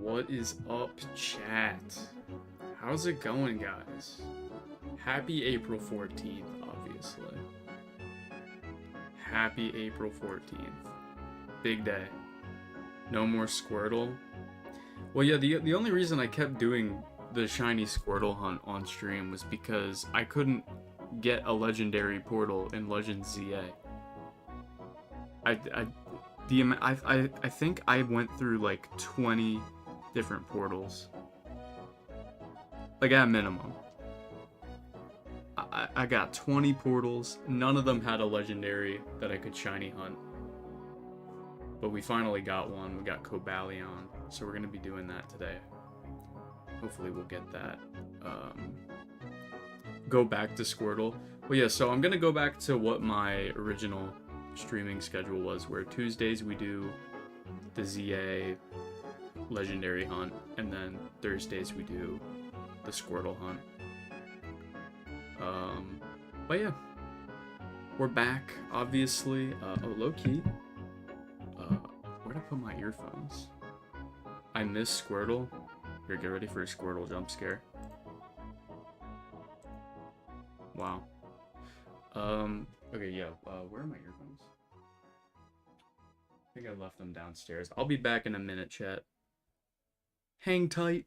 What is up, chat? How's it going, guys? Happy April 14th, obviously. Happy April 14th. Big day. No more Squirtle. Well, yeah, the only reason I kept doing the shiny Squirtle hunt on stream was because I couldn't get a legendary portal in Legends ZA. I think I went through like 20 different portals. Like at minimum. I got 20 portals. None of them had a legendary that I could shiny hunt. But we finally got one. We got Cobalion. So we're going to be doing that today. Hopefully we'll get that. Go back to Squirtle. Well, yeah, so I'm going to go back to what my original streaming schedule was, where Tuesdays we do the ZA legendary hunt, and then Thursdays we do the Squirtle hunt. But yeah, we're back, obviously. Oh, low-key, where'd I put my earphones? I miss Squirtle. Here, get ready for a Squirtle jump scare. Wow. Okay, yeah, where are my earphones? I think I left them downstairs. I'll be back in a minute, chat. Hang tight.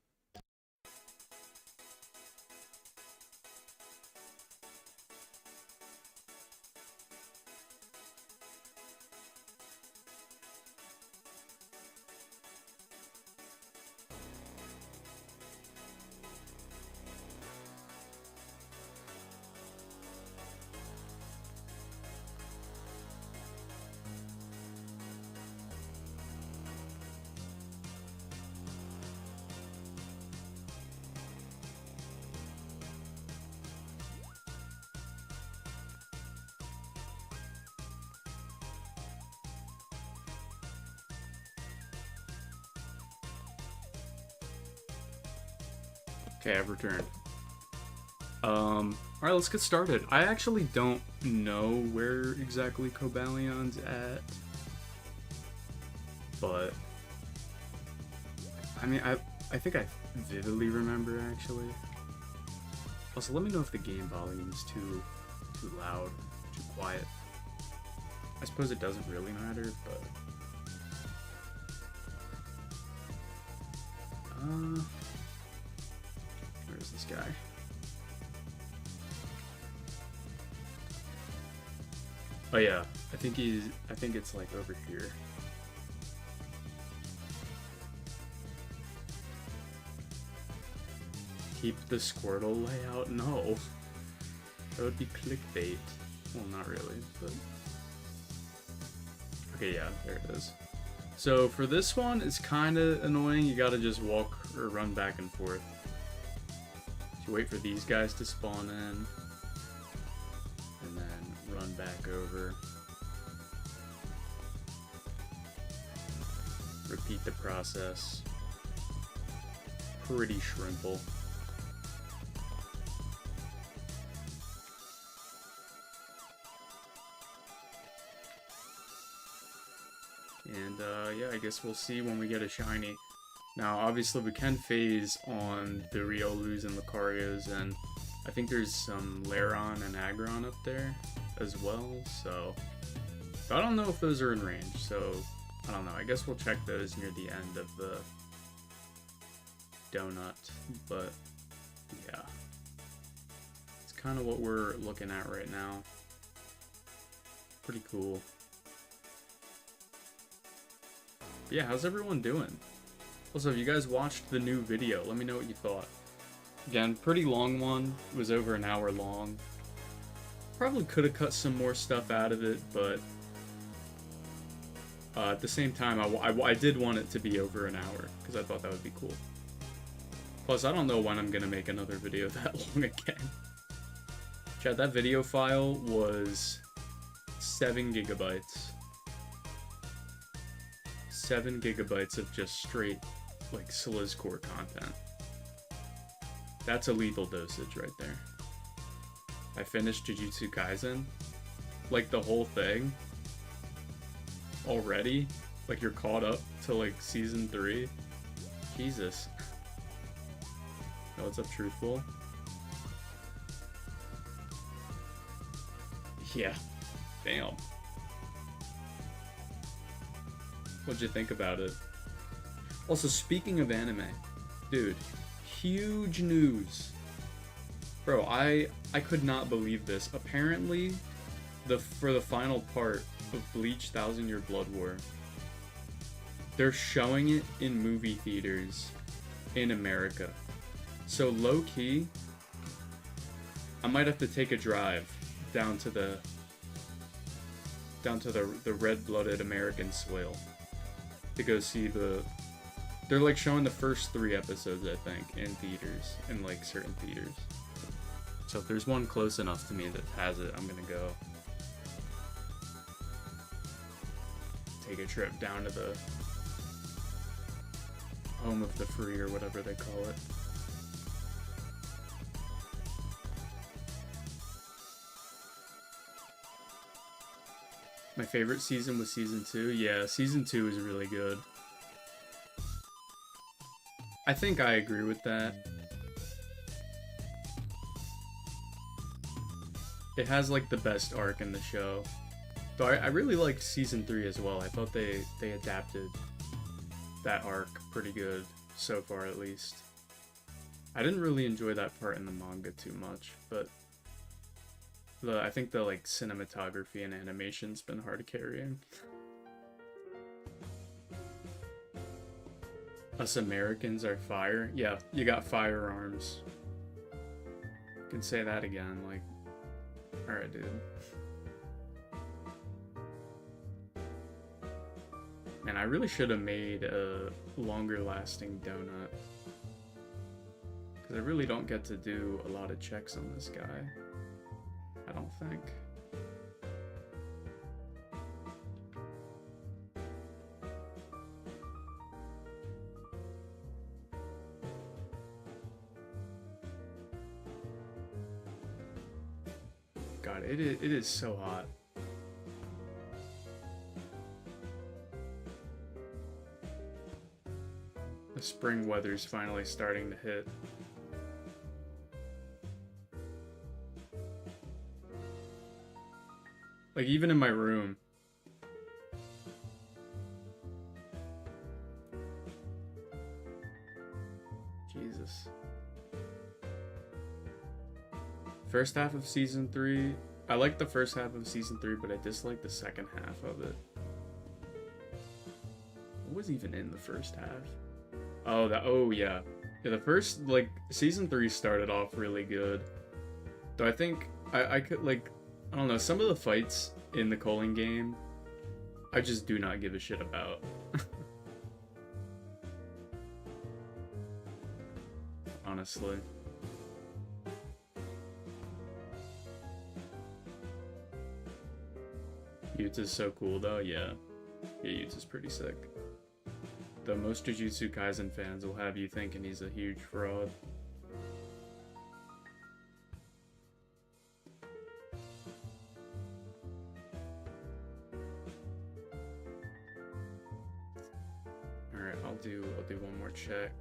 Okay, I've returned. Alright, let's get started. I actually don't know where exactly Cobalion's at. But I mean, I think I vividly remember, actually. Also, let me know if the game volume is too loud, too quiet. I suppose it doesn't really matter, but where's this guy? Oh yeah, I think it's like over here. Keep the Squirtle layout? No. That would be clickbait. Well, not really, but okay, yeah, there it is. So for this one, it's kind of annoying. You gotta just walk or run back and forth. You wait for these guys to spawn in, and then run back over. Repeat the process. Pretty shrimple. And yeah, I guess we'll see when we get a shiny. Now, obviously, we can phase on the Riolus and Lucarios, and I think there's some Lairon and Aggron up there as well, so I don't know if those are in range, so I don't know. I guess we'll check those near the end of the donut, but yeah. It's kind of what we're looking at right now. Pretty cool. But yeah, how's everyone doing? Also, if you guys watched the new video, let me know what you thought. Again, pretty long one. It was over an hour long. Probably could have cut some more stuff out of it, but at the same time, I did want it to be over an hour, because I thought that would be cool. Plus, I don't know when I'm going to make another video that long again. Chat, that video file was 7 gigabytes. 7 gigabytes of just straight, like, Slizzcore content. That's a lethal dosage right there. I finished Jujutsu Kaisen. Like, the whole thing. Already? Like, you're caught up to, like, Season 3? Jesus. Oh, what's up, Truthful? Yeah. Damn. What'd you think about it? Also, speaking of anime, dude, huge news. Bro, I could not believe this. Apparently, for the final part of Bleach 1000 Year Blood War, they're showing it in movie theaters in America. So low-key, I might have to take a drive down to the red-blooded American soil to go see they're like showing the first 3 episodes, I think, in theaters, in like certain theaters. So if there's one close enough to me that has it, I'm gonna go take a trip down to the home of the free, or whatever they call it. My favorite season was season 2. Yeah, season 2 is really good. I think I agree with that. It has like the best arc in the show. Though I really liked season 3 as well. I thought they adapted that arc pretty good, so far at least. I didn't really enjoy that part in the manga too much, but I think the like cinematography and animation's been hard carrying. Us Americans are fire. Yeah, you got firearms. You can say that again, like, alright, dude. Man, I really should have made a longer lasting donut. Because I really don't get to do a lot of checks on this guy. I don't think. God, it is so hot. The spring weather's finally starting to hit. Like, even in my room. Jesus. First half of season 3. I like the first half of season 3, but I dislike the second half of it. What was even in the first half? Oh, yeah. Yeah, the first, like, season 3 started off really good. Though I think I could, like, I don't know, some of the fights in the Colin game, I just do not give a shit about. Honestly. Yuta's so cool though, yeah. Yeah, Yuta's pretty sick. Though most Jujutsu Kaisen fans will have you thinking he's a huge fraud. Alright, I'll do one more check.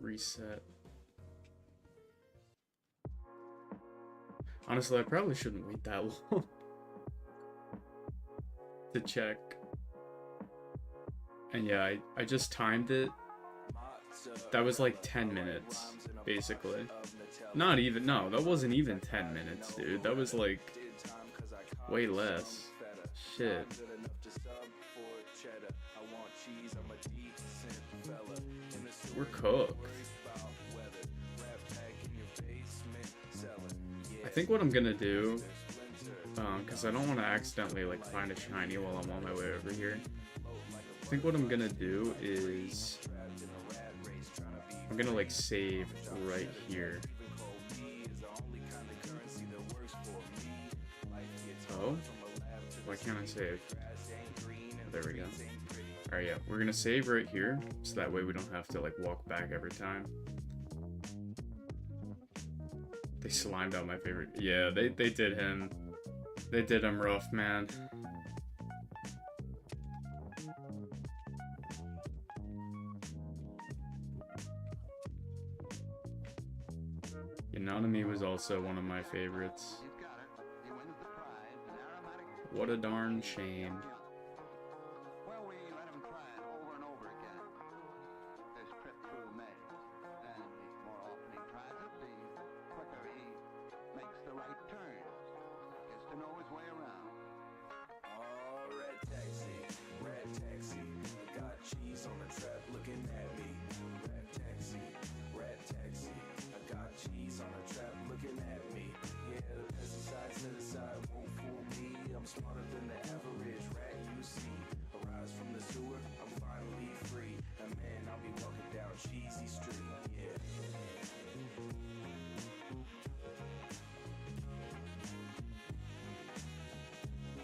Reset. Honestly, I probably shouldn't wait that long to check. And yeah, I just timed it. That was like 10 minutes, basically. Not even, no, that wasn't even 10 minutes, dude. That was like way less. Shit. We're cooked. I think what I'm gonna do, because I don't want to accidentally like find a shiny while I'm on my way over here. I think what I'm gonna do is I'm gonna like save right here. Oh, why can't I save? There we go. Alright, yeah, we're gonna save right here, so that way we don't have to like walk back every time. They slimed out my favorite. Yeah, they did him. They did him rough, man. Economy was also one of my favorites. What a darn shame. Well, we let him try it over and over again. This trip through May. And the more often he tries it, the quicker he makes the right turn. Gets to know his way around. Oh, red taxi, I got cheese on the trap looking at me. Red taxi, I got cheese on the trap looking at me. Yeah, the pesticide set aside won't fool me. I'm smarter than the average rat you see. Arise from the sewer, I'm finally free. And man, I'll be walking down Cheesy Street, yeah.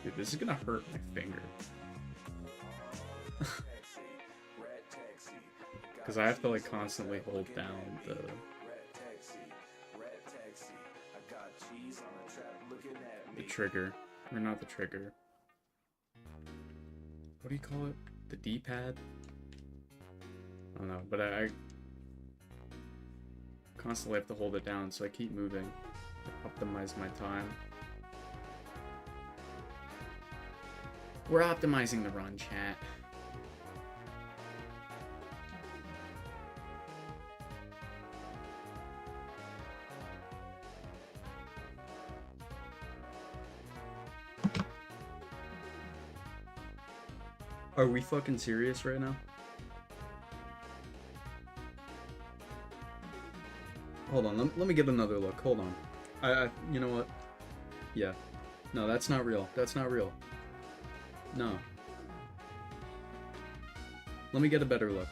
Dude, this is gonna hurt my finger. Because I have to like constantly hold down the trigger. Or not the trigger. What do you call it? The D-pad? I don't know, but I constantly have to hold it down, so I keep moving to optimize my time. We're optimizing the run, chat. Are we fucking serious right now? Hold on, let me get another look. Hold on. You know what? Yeah. No, that's not real. That's not real. No. Let me get a better look.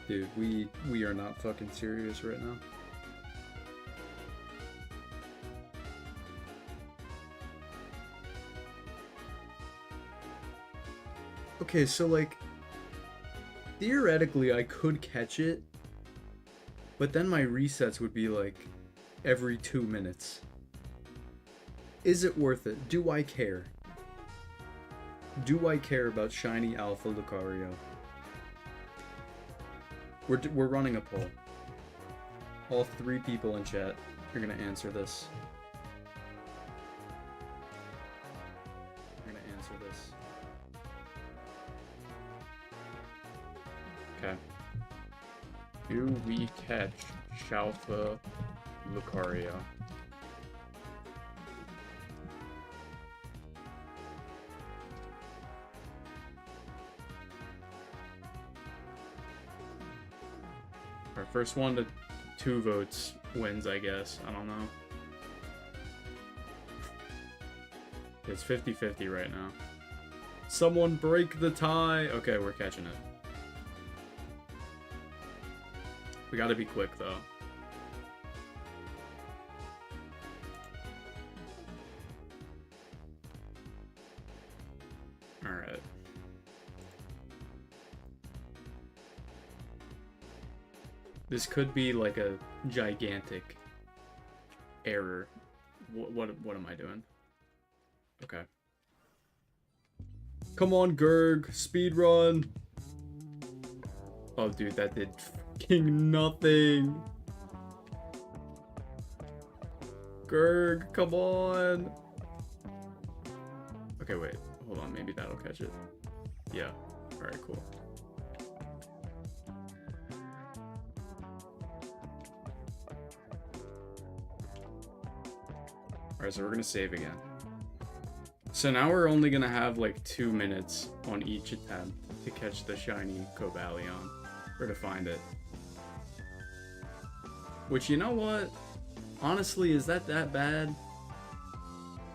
Dude, we are not fucking serious right now. Okay, so like theoretically I could catch it, but then my resets would be like every 2 minutes. Is it worth it? Do I care? Do I care about shiny Alpha Lucario? We're running a poll. All 3 people in chat are gonna answer this. We're gonna answer this. Okay. Do we catch Shalfa Lucario? Our first 1 to 2 votes wins, I guess. I don't know. It's 50-50 right now. Someone break the tie! Okay, we're catching it. We gotta be quick, though. Alright. This could be like a gigantic error. What am I doing? Okay. Come on, Gurg. Speed run. Oh, dude, that did fucking nothing. Gurg, come on. Okay, wait. Hold on. Maybe that'll catch it. Yeah. Alright, cool. Alright, so we're gonna save again. So now we're only gonna have like 2 minutes on each attempt to catch the shiny Cobalion, or to find it. Which, you know what? Honestly, is that bad?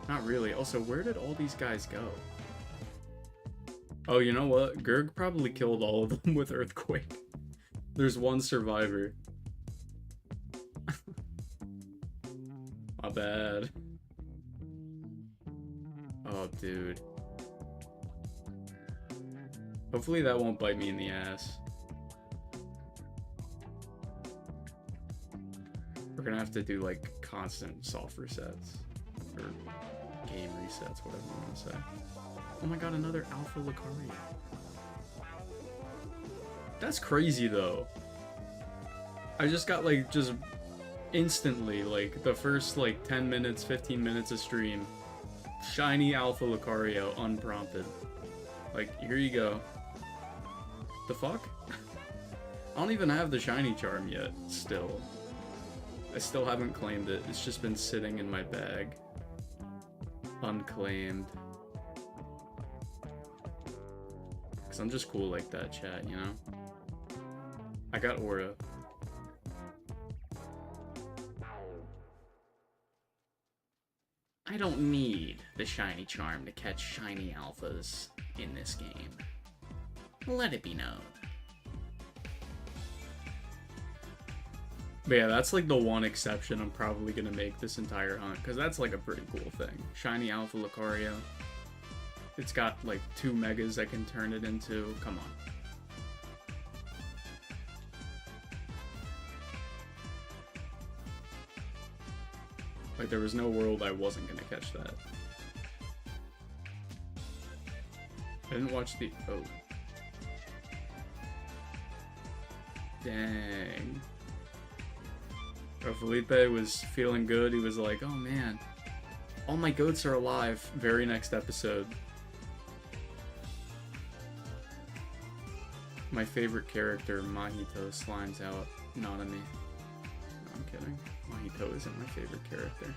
Not really. Also, where did all these guys go? Oh, you know what? Gurg probably killed all of them with Earthquake. There's 1 survivor. My bad. Oh, dude. Hopefully that won't bite me in the ass. We're gonna have to do, like, constant soft resets. Or game resets, whatever you want to say. Oh my god, another Alpha Lucario. That's crazy, though. I just got like just instantly, like the first like 10 minutes, 15 minutes of stream, shiny Alpha Lucario unprompted. Like, here you go. The fuck? I don't even have the shiny charm yet, still. I still haven't claimed it. It's just been sitting in my bag. Unclaimed. Because I'm just cool like that, chat, you know? I got Aura. I don't need the shiny charm to catch shiny alphas in this game. Let it be known. But yeah, that's like the one exception I'm probably gonna make this entire hunt, because that's like a pretty cool thing. Shiny Alpha Lucario. It's got like 2 megas I can turn it into. Come on. Like, there was no world I wasn't gonna catch that. I didn't watch the... Oh. Dang. Oh, Felipe was feeling good. He was like, oh man, all my goats are alive. Very next episode. My favorite character, Mahito, slimes out. Not on me. No, I'm kidding. Mahito isn't my favorite character.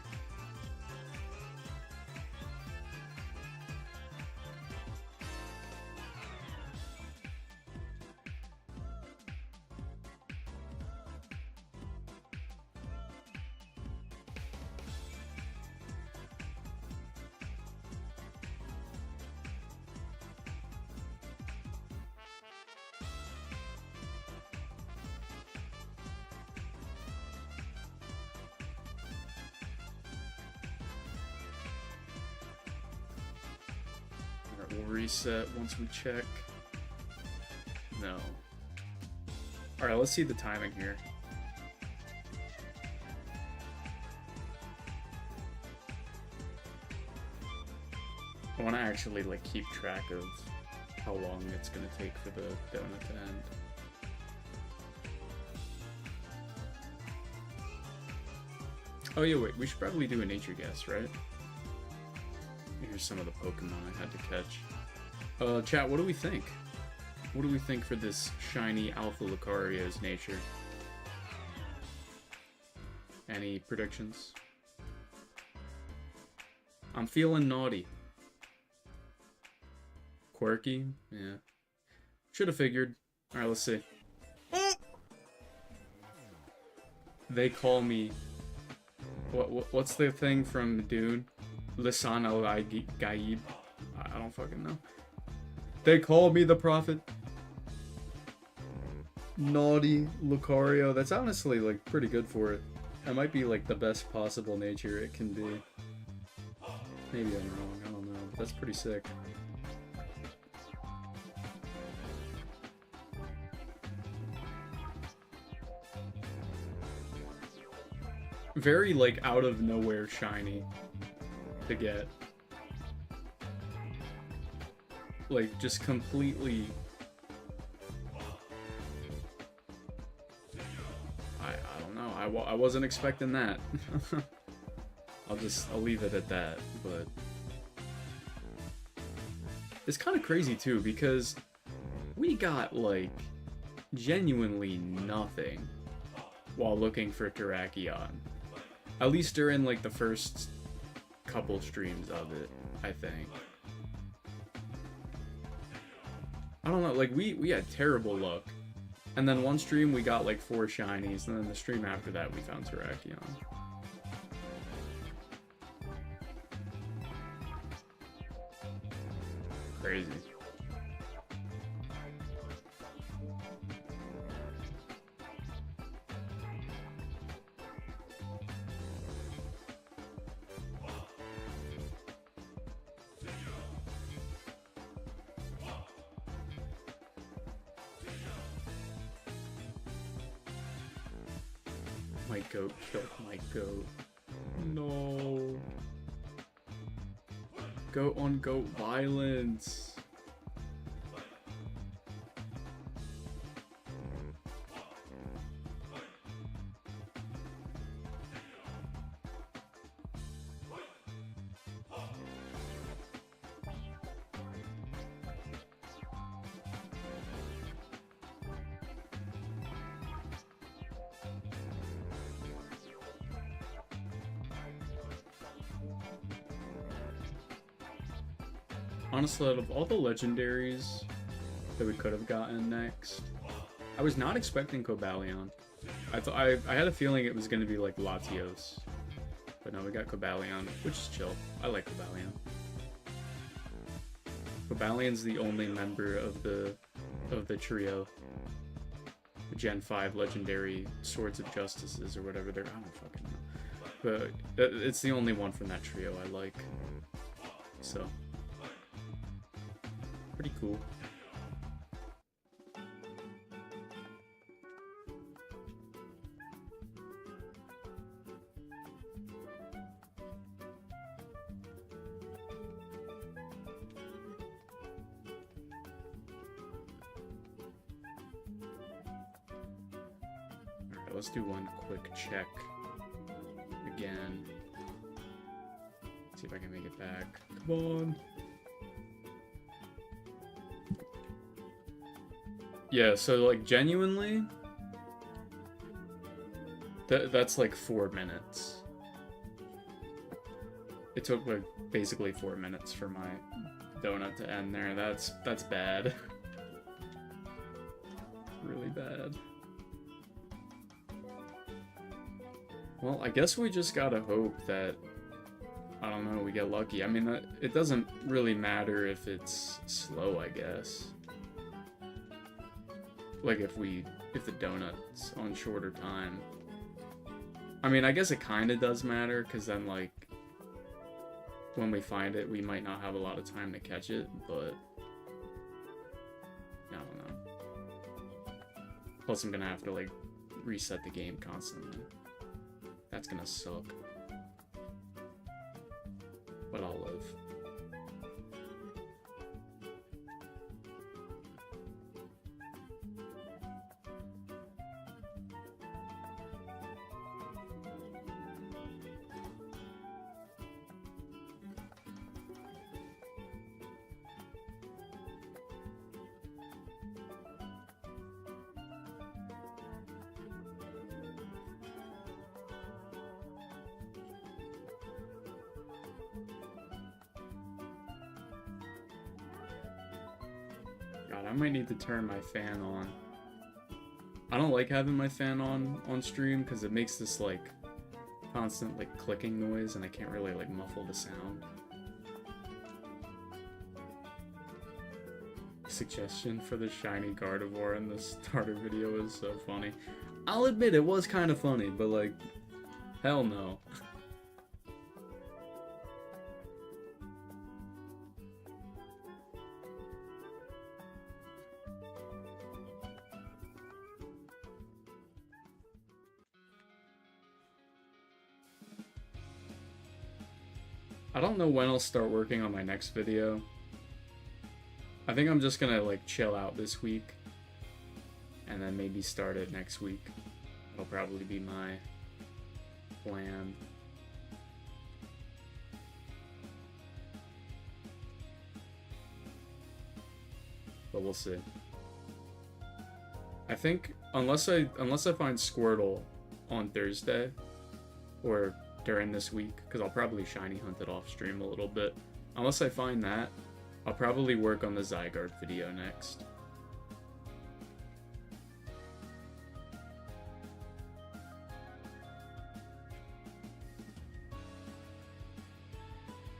We'll reset once we check. No. Alright, let's see the timing here. I want to actually like keep track of how long it's going to take for the donut to end. Oh yeah, wait, we should probably do a nature guess, right? Here's some of the Pokemon I had to catch. Chat, what do we think? What do we think for this shiny Alpha Lucario's nature? Any predictions? I'm feeling naughty. Quirky? Yeah. Should have figured. Alright, let's see. They call me... What's the thing from Dune? Lisan al-Gaib. I don't fucking know. They call me the Prophet. Naughty Lucario. That's honestly like pretty good for it. That might be like the best possible nature it can be. Maybe I'm wrong. I don't know. But that's pretty sick. Very like out of nowhere shiny to get. Like, just completely... I don't know. I wasn't expecting that. I'll leave it at that, but... It's kind of crazy, too, because we got, like, genuinely nothing while looking for Terrakion. At least during, like, the first couple streams of it, I think. I don't know, like, we had terrible luck. And then one stream we got, like, 4 shinies, and then the stream after that we found Terrakion. Crazy. My goat killed my goat. No. Goat on goat violence. Honestly, out of all the legendaries that we could have gotten next, I was not expecting Cobalion. I had a feeling it was going to be like Latios. But no, we got Cobalion, which is chill. I like Cobalion. Cobalion's the only member of the trio. The Gen 5 legendary Swords of Justices or whatever they're, I don't fucking know. But it's the only one from that trio I like. So pretty cool. Alright, let's do one quick check again. See if I can make it back. Come on. Yeah, so like genuinely, that's like 4 minutes. It took like basically 4 minutes for my donut to end there. That's bad. Really bad. Well, I guess we just gotta hope that, I don't know, we get lucky. I mean, it doesn't really matter if it's slow, I guess. Like if the donut's on shorter time. I mean, I guess it kind of does matter, because then like when we find it, we might not have a lot of time to catch it, but I don't know. Plus I'm gonna have to like reset the game constantly. That's gonna suck. But I'll live. God, I might need to turn my fan on. I don't like having my fan on stream because it makes this like constant like clicking noise and I can't really like muffle the sound. Suggestion for the shiny Gardevoir in the starter video is so funny. I'll admit it was kind of funny, but like, hell no. I don't know when I'll start working on my next video. I think I'm just gonna like chill out this week and then maybe start it next week. That'll probably be my plan. But we'll see. I think unless I find Squirtle on Thursday or during this week, because I'll probably shiny hunt it off stream a little bit. Unless I find that, I'll probably work on the Zygarde video next.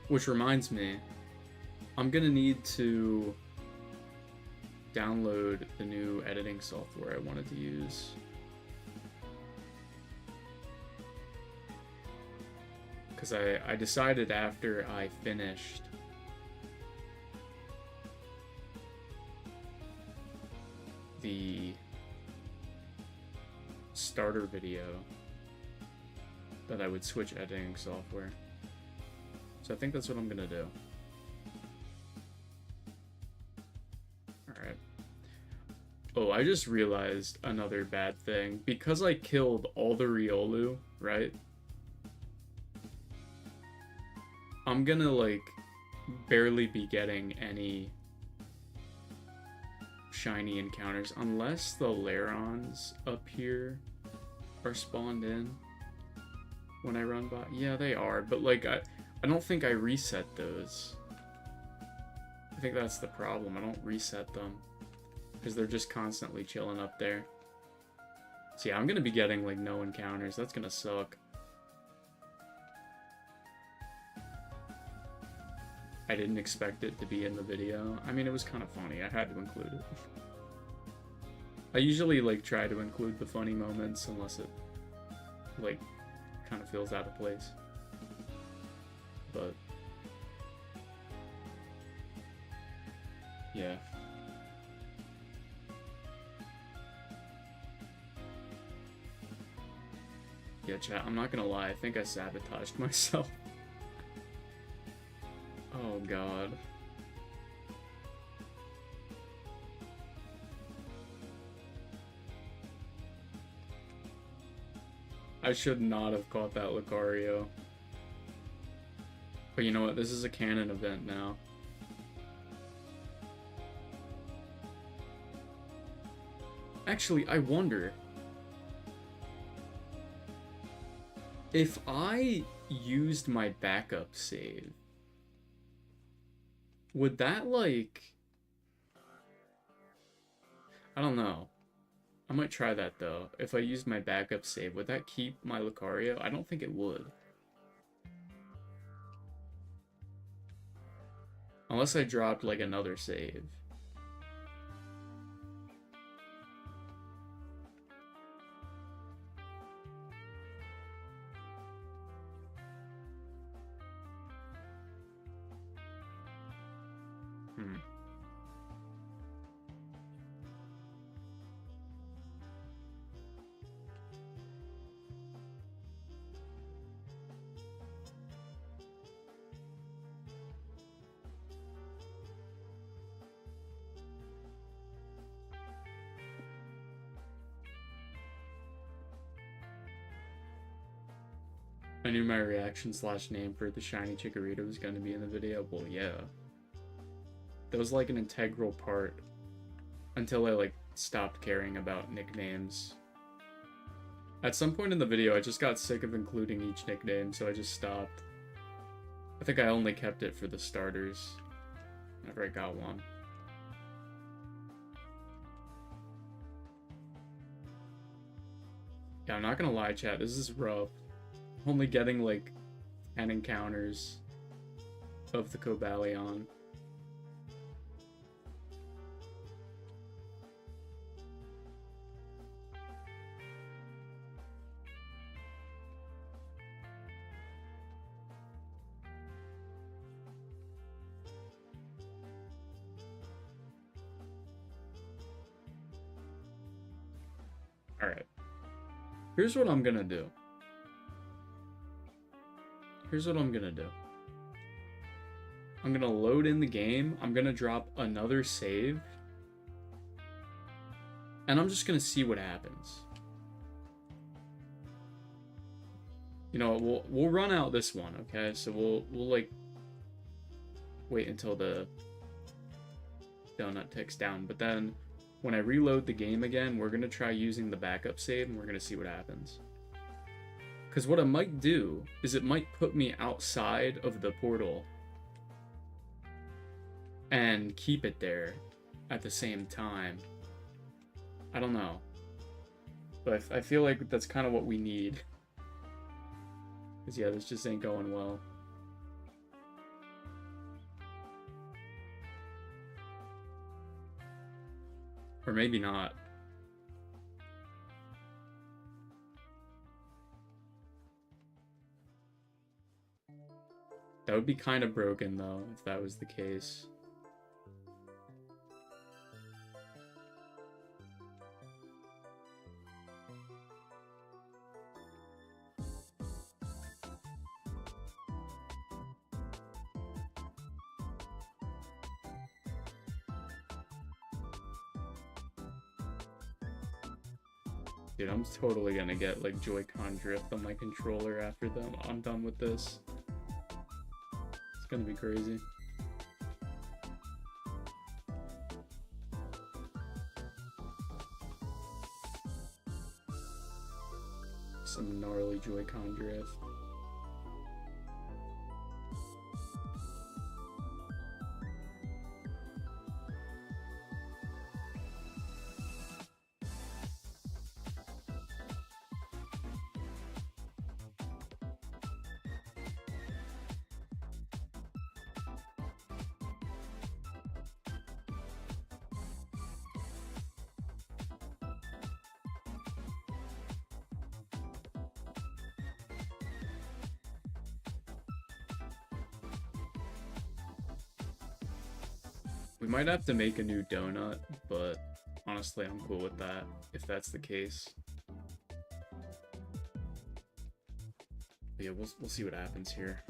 Which reminds me, I'm gonna need to download the new editing software I wanted to use. Because I decided after I finished the starter video that I would switch editing software. So I think that's what I'm gonna do. Alright. Oh, I just realized another bad thing. Because I killed all the Riolu, right? I'm gonna, like, barely be getting any shiny encounters unless the Lairons up here are spawned in when I run by. Yeah, they are, but, like, I don't think I reset those. I think that's the problem. I don't reset them because they're just constantly chilling up there. So yeah, I'm gonna be getting like no encounters. That's gonna suck. I didn't expect it to be in the video. I mean, it was kind of funny. I had to include it. I usually like try to include the funny moments unless it like kind of feels out of place. But yeah. Yeah, chat, I'm not gonna lie, I think I sabotaged myself. Oh god. I should not have caught that Lucario. But you know what, this is a canon event now. Actually, I wonder if I used my backup save, would that, like... I don't know. I might try that, though. If I used my backup save, would that keep my Lucario? I don't think it would. Unless I dropped, like, another save. I knew my reaction / name for the shiny Chikorita was going to be in the video. Well, yeah. That was like an integral part until I like stopped caring about nicknames. At some point in the video, I just got sick of including each nickname, so I just stopped. I think I only kept it for the starters whenever I got one. Yeah, I'm not gonna lie, chat, this is rough. Only getting like 10 encounters of the Cobalion. Alright. Here's what I'm gonna do. Here's what I'm gonna do. I'm gonna load in the game. I'm gonna drop another save. And I'm just gonna see what happens. You know, we'll run out this one, okay? So we'll like wait until the donut ticks down. But then when I reload the game again, we're gonna try using the backup save and we're gonna see what happens. Because what it might do is it might put me outside of the portal and keep it there at the same time. I don't know. But I feel like that's kind of what we need. Because yeah, this just ain't going well. Or maybe not. That would be kind of broken, though, if that was the case. Dude, I'm totally gonna get, like, Joy-Con drift on my controller after I'm done with this. It's gonna be crazy. Some gnarly Joy-Con drift. We might have to make a new donut, but honestly, I'm cool with that, if that's the case. But yeah, we'll see what happens here.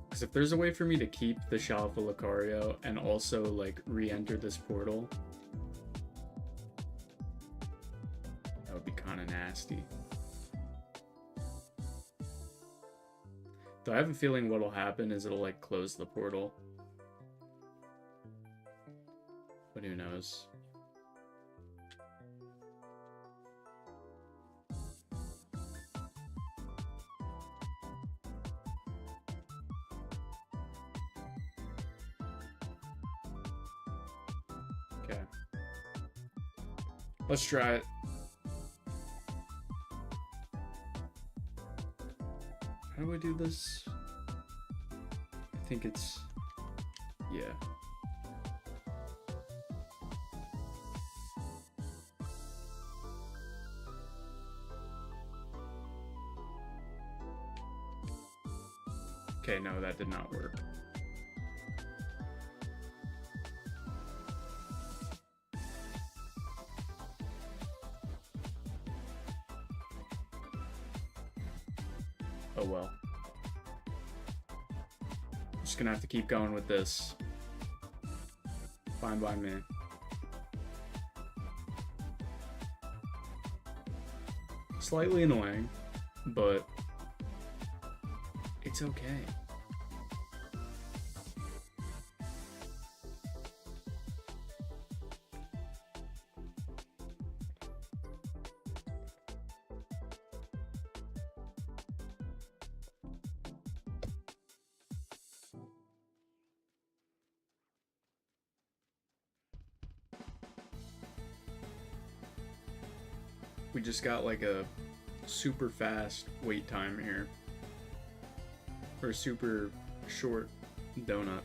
Because if there's a way for me to keep the shop of Lucario and also, like, re-enter this portal, that would be kind of nasty. Though I have a feeling what'll happen is it'll, like, close the portal. But who knows? Okay. Let's try it. How do I do this? I think it's... yeah. Okay, no, that did not work. Oh well. Just gonna have to keep going with this. Fine by me. Slightly annoying, but it's okay. We just got like a super fast wait time here. Or a super short donut.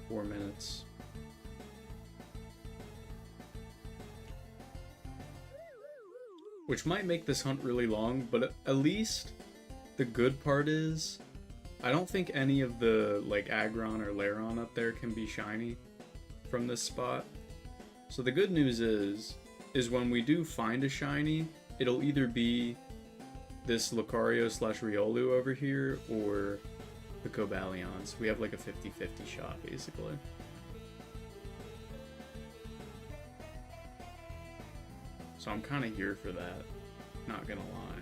4 minutes. Which might make this hunt really long, but at least the good part is I don't think any of the like Aggron or Lairon up there can be shiny from this spot. So the good news is when we do find a shiny, it'll either be this Lucario / Riolu over here or the Cobalions. We have like a 50-50 shot basically. So I'm kind of here for that, not gonna lie.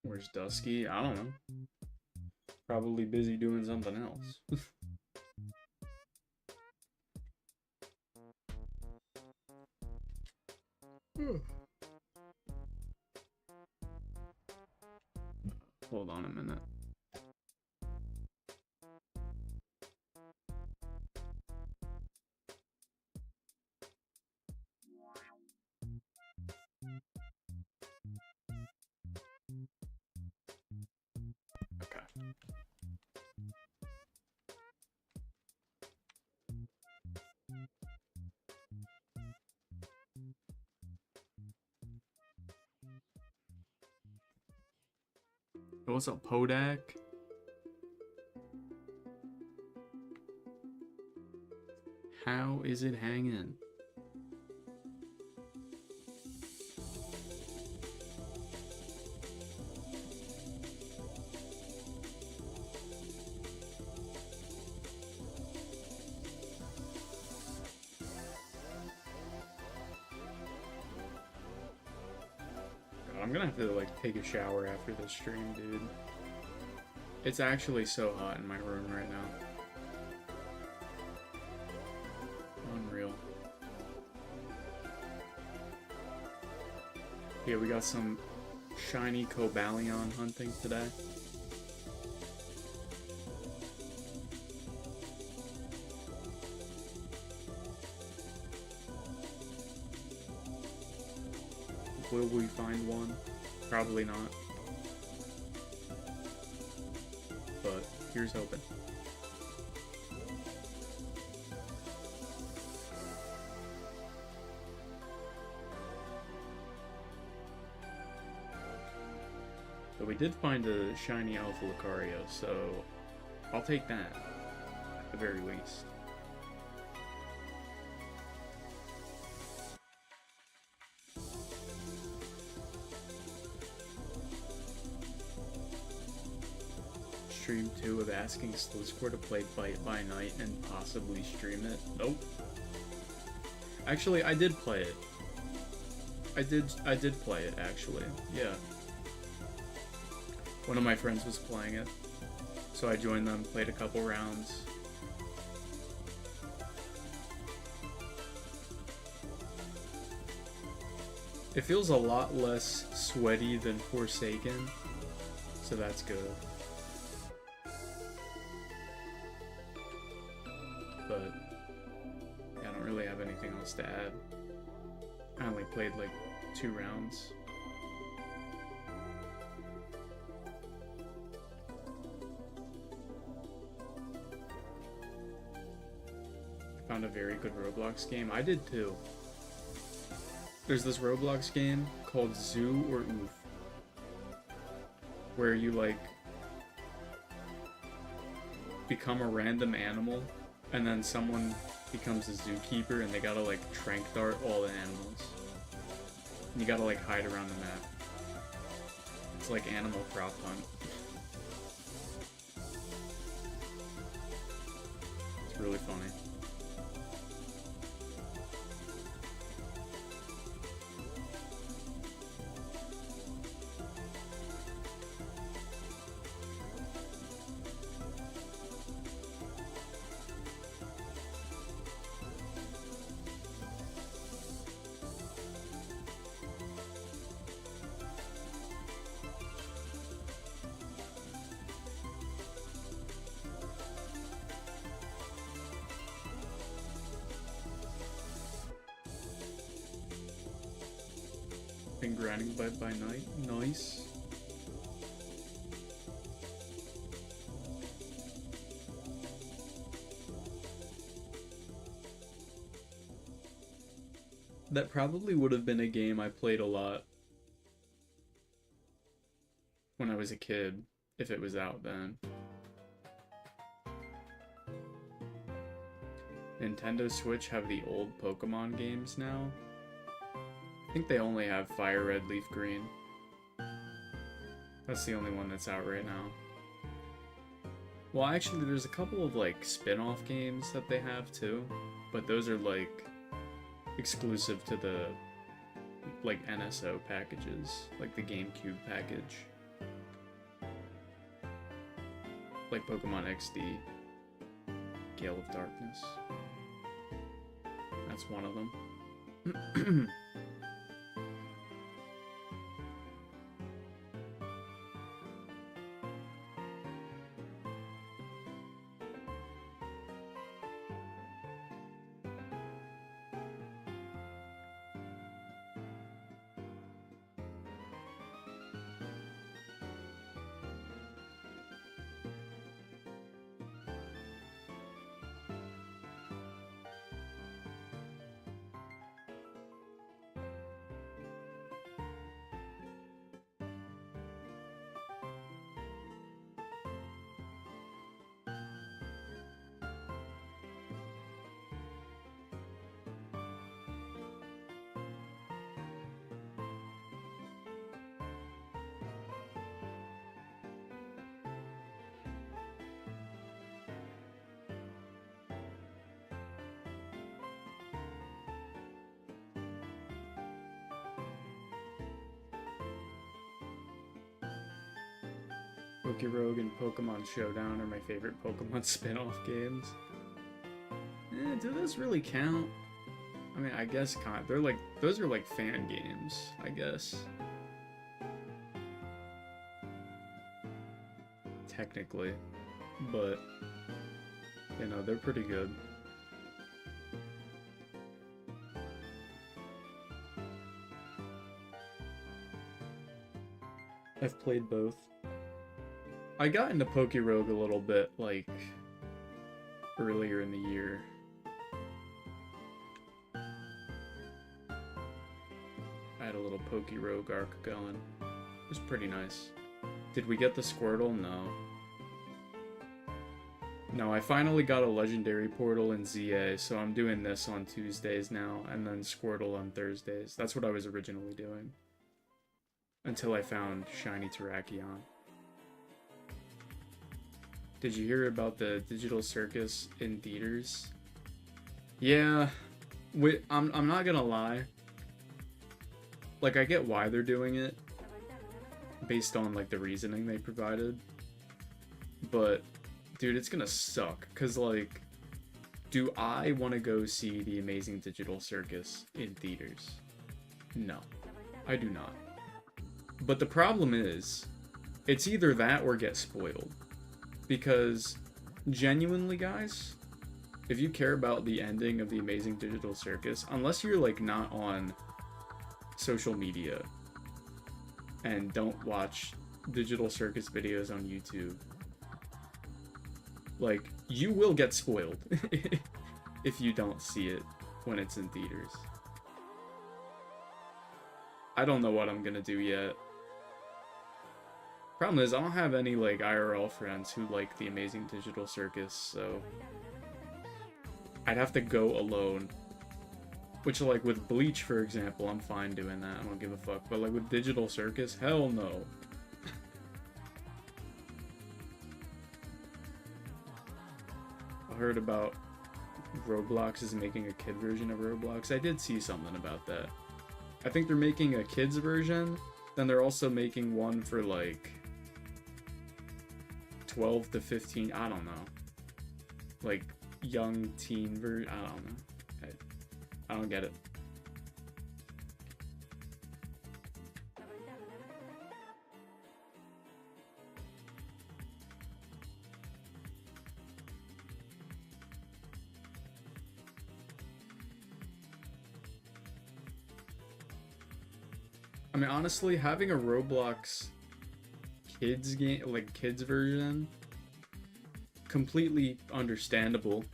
Where's Dusky? I don't know. Probably busy doing something else. Hold on a minute. What's up, Podak? How is it hanging? I'm gonna have to like take a shower after this stream, dude. It's actually so hot in my room right now. Unreal. Yeah, we got some shiny Cobalion hunting today. Will we find one? Probably not. But here's hoping. But we did find a shiny Alpha Lucario, so I'll take that at the very least. Stream 2 of asking Slizcore to play Bite by Night and possibly stream it. Nope. Actually, I did play it. I did play it, actually. Yeah. One of my friends was playing it, so I joined them, played a couple rounds. It feels a lot less sweaty than Forsaken, so that's good. But yeah, I don't really have anything else to add. I only played like 2 rounds. Found a very good Roblox game. I did too. There's this Roblox game called Zoo or Oof, where you like become a random animal and then someone becomes a zookeeper and they gotta like trank dart all the animals. And you gotta like hide around the map. It's like Animal Prop Hunt. It's really funny. Been grinding by night. Nice. That probably would have been a game I played a lot when I was a kid, if it was out then. Nintendo Switch have the old Pokemon games now. I think they only have Fire Red, Leaf Green. That's the only one that's out right now. Well, actually, there's a couple of, like, spin-off games that they have, too. But those are, like, exclusive to the, like, NSO packages. Like, the GameCube package. Like Pokemon XD. Gale of Darkness. That's one of them. Pokerogue and Pokemon Showdown are my favorite Pokemon spin-off games. Do those really count? I mean, I guess they're like, those are like fan games, I guess. Technically, but you know, they're pretty good. I've played both. I got into Pokerogue a little bit, like, earlier in the year. I had a little Pokerogue arc going. It was pretty nice. Did we get the Squirtle? No. No, I finally got a Legendary Portal in ZA, so I'm doing this on Tuesdays now, and then Squirtle on Thursdays. That's what I was originally doing. Until I found Shiny Terrakion. Did you hear about the Digital Circus in theaters? Yeah, I'm not gonna lie. Like, I get why they're doing it, based on, like, the reasoning they provided. But, dude, it's gonna suck. Because, like, do I want to go see The Amazing Digital Circus in theaters? No, I do not. But the problem is, it's either that or get spoiled. Because, genuinely, guys, if you care about the ending of The Amazing Digital Circus, unless you're, like, not on social media and don't watch Digital Circus videos on YouTube, like, you will get spoiled if you don't see it when it's in theaters. I don't know what I'm gonna do yet. Problem is, I don't have any, like, IRL friends who like The Amazing Digital Circus, so I'd have to go alone. Which, like, with Bleach, for example, I'm fine doing that. I don't give a fuck. But, like, with Digital Circus, hell no. I heard about Roblox is making a kid version of Roblox. I did see something about that. I think they're making a kids version, then they're also making one for, like, 12 to 15, I don't know. Like, young teen version, I don't know. I don't get it. I mean, honestly, having a Roblox kids game, like kids version, completely understandable.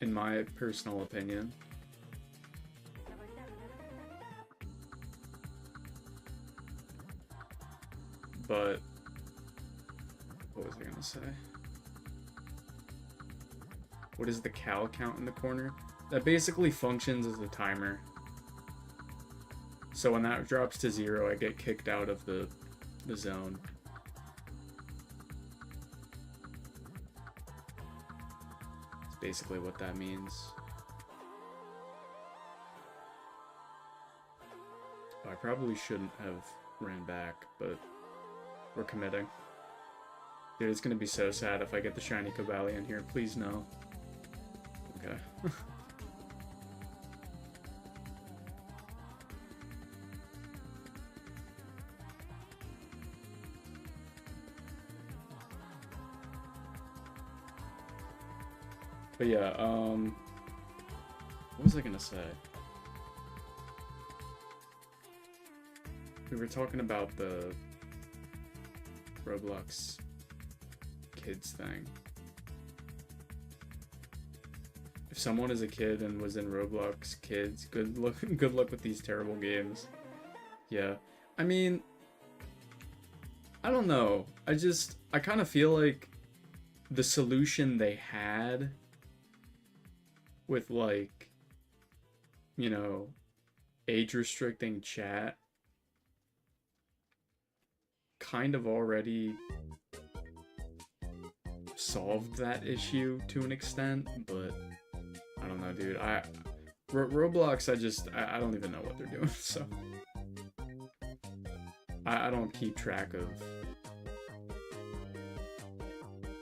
In my personal opinion. But what was I gonna say? What is the cal count in the corner? That basically functions as a timer. So when that drops to 0, I get kicked out of the zone. Basically what that means. I probably shouldn't have ran back, but we're committing. Dude, it's gonna be so sad if I get the shiny Cobalion here. Please no. Okay. But yeah, what was I gonna say? We were talking about the Roblox kids thing. If someone is a kid and was in Roblox Kids, good luck with these terrible games. Yeah. I mean, I don't know. I kind of feel like the solution they had with, like, you know, age restricting chat kind of already solved that issue to an extent, but I don't know, dude. Roblox, I don't even know what they're doing, so I don't keep track of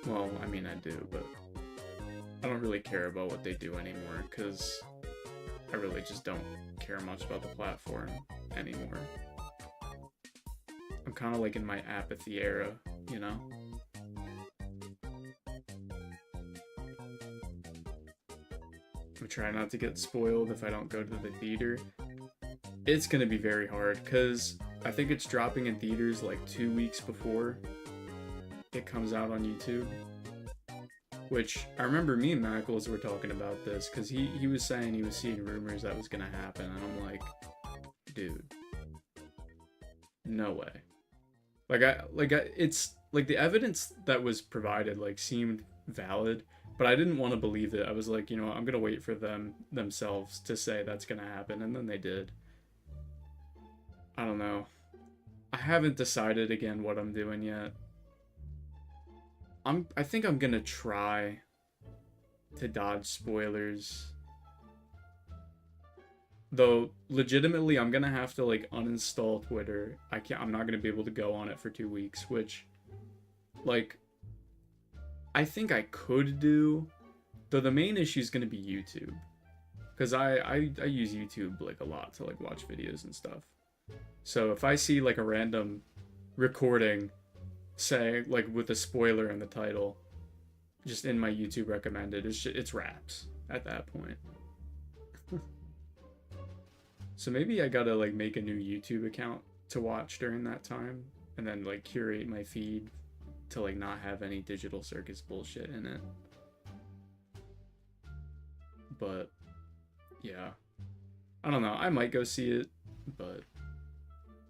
Well, I mean, I do, but I don't really care about what they do anymore, because I really just don't care much about the platform anymore. I'm kind of like in my apathy era, you know? I'm trying not to get spoiled if I don't go to the theater. It's gonna be very hard, because I think it's dropping in theaters like 2 weeks before it comes out on YouTube. Which, I remember me and Mackles were talking about this, because he was saying he was seeing rumors that was gonna happen, and I'm like, dude, no way. It's, like, the evidence that was provided, like, seemed valid, but I didn't want to believe it. I was like, you know what, I'm gonna wait for themselves to say that's gonna happen, and then they did. I don't know. I haven't decided again what I'm doing yet. I think I'm gonna try to dodge spoilers. Though, legitimately, I'm gonna have to, like, uninstall Twitter. I'm not gonna be able to go on it for 2 weeks, which, like, I think I could do, though the main issue is gonna be YouTube. Because I use YouTube, like, a lot to, like, watch videos and stuff. So if I see, like, a random recording, say, like, with a spoiler in the title, just in my YouTube recommended, it's wraps at that point. So maybe I gotta, like, make a new YouTube account to watch during that time, and then, like, curate my feed to, like, not have any Digital Circus bullshit in it. But, yeah. I don't know, I might go see it, but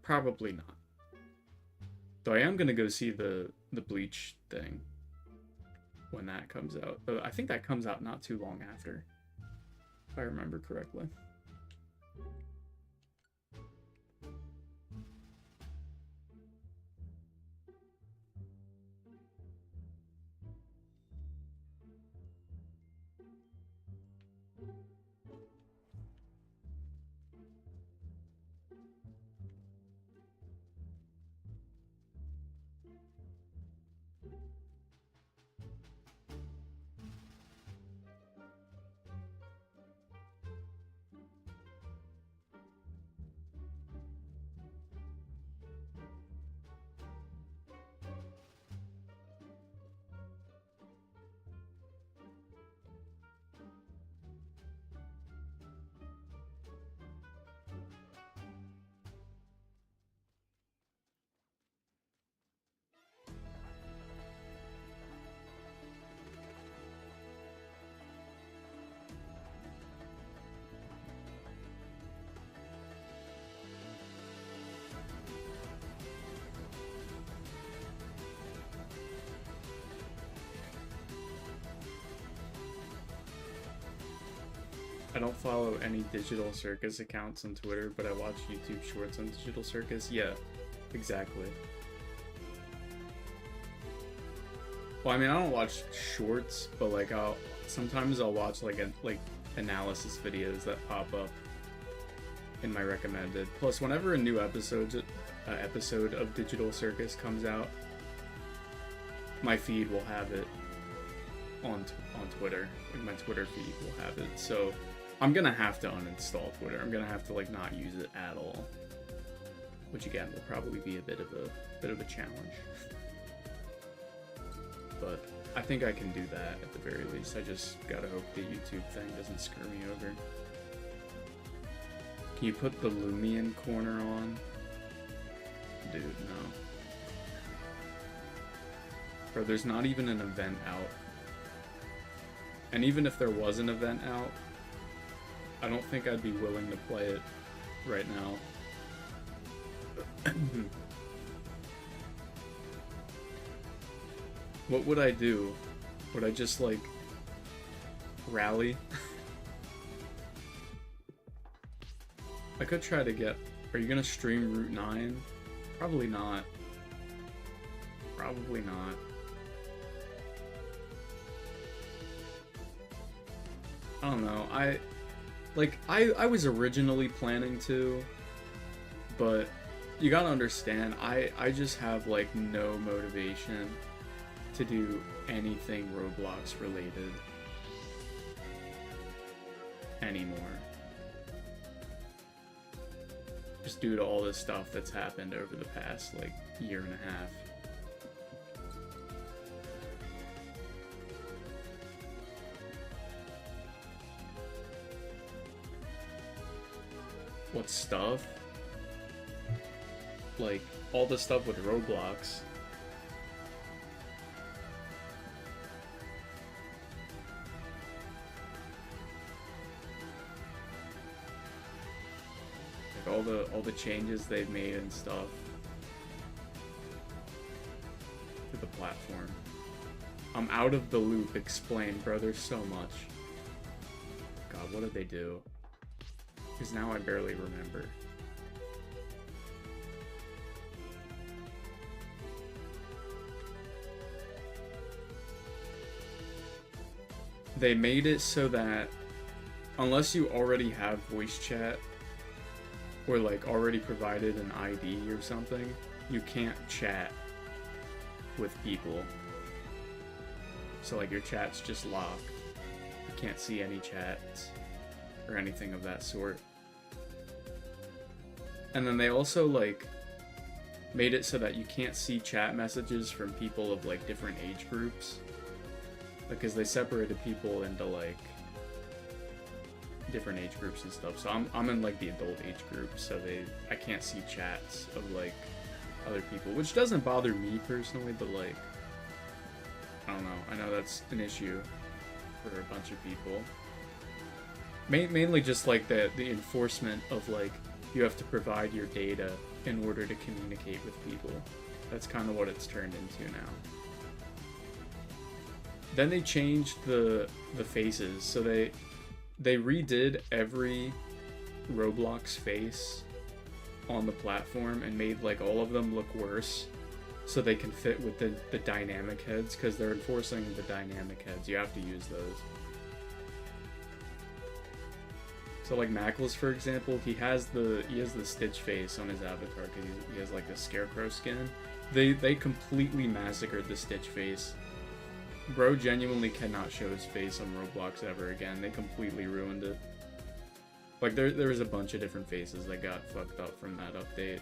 probably not. Though I am gonna go see the Bleach thing when that comes out. I think that comes out not too long after, if I remember correctly. I don't follow any Digital Circus accounts on Twitter, but I watch YouTube Shorts on Digital Circus. Yeah, exactly. Well, I mean, I don't watch shorts, but like sometimes I'll watch like analysis videos that pop up in my recommended. Plus, whenever a new episode of Digital Circus comes out, my feed will have it on Twitter. Like my Twitter feed will have it. So I'm gonna have to uninstall Twitter. I'm gonna have to like not use it at all, which again will probably be a bit of a challenge. But I think I can do that at the very least. I just gotta hope the YouTube thing doesn't screw me over. Can you put the Lumion corner on? Dude, no. Bro, there's not even an event out. And even if there was an event out, I don't think I'd be willing to play it right now. What would I do? Would I just, like, rally? I could try to get... Are you gonna stream Route 9? Probably not. Probably not. I don't know. I was originally planning to, but you gotta understand, I just have, like, no motivation to do anything Roblox related anymore. Just due to all this stuff that's happened over the past, like, year and a half. What stuff? Like, all the stuff with Roblox. All the changes they've made and stuff to the platform. I'm out of the loop. Explain, bro. There's so much. God, what did they do? Because now I barely remember. They made it so that unless you already have voice chat or like already provided an ID or something, you can't chat with people. So like your chat's just locked. You can't see any chats or anything of that sort. And then they also like made it so that you can't see chat messages from people of like different age groups, because they separated people into like different age groups and stuff. So I'm in like the adult age group, so I can't see chats of like other people, which doesn't bother me personally, but like I don't know, I know that's an issue for a bunch of people. Mainly just like the enforcement of like you have to provide your data in order to communicate with people. That's kind of what it's turned into now. Then they changed the faces, so they redid every Roblox face on the platform and made like all of them look worse so they can fit with the dynamic heads, because they're enforcing the dynamic heads. You have to use those. So like Mackless, for example, he has the Stitch face on his avatar because he has like the scarecrow skin. They completely massacred the Stitch face. Bro genuinely cannot show his face on Roblox ever again. They completely ruined it. Like there was a bunch of different faces that got fucked up from that update.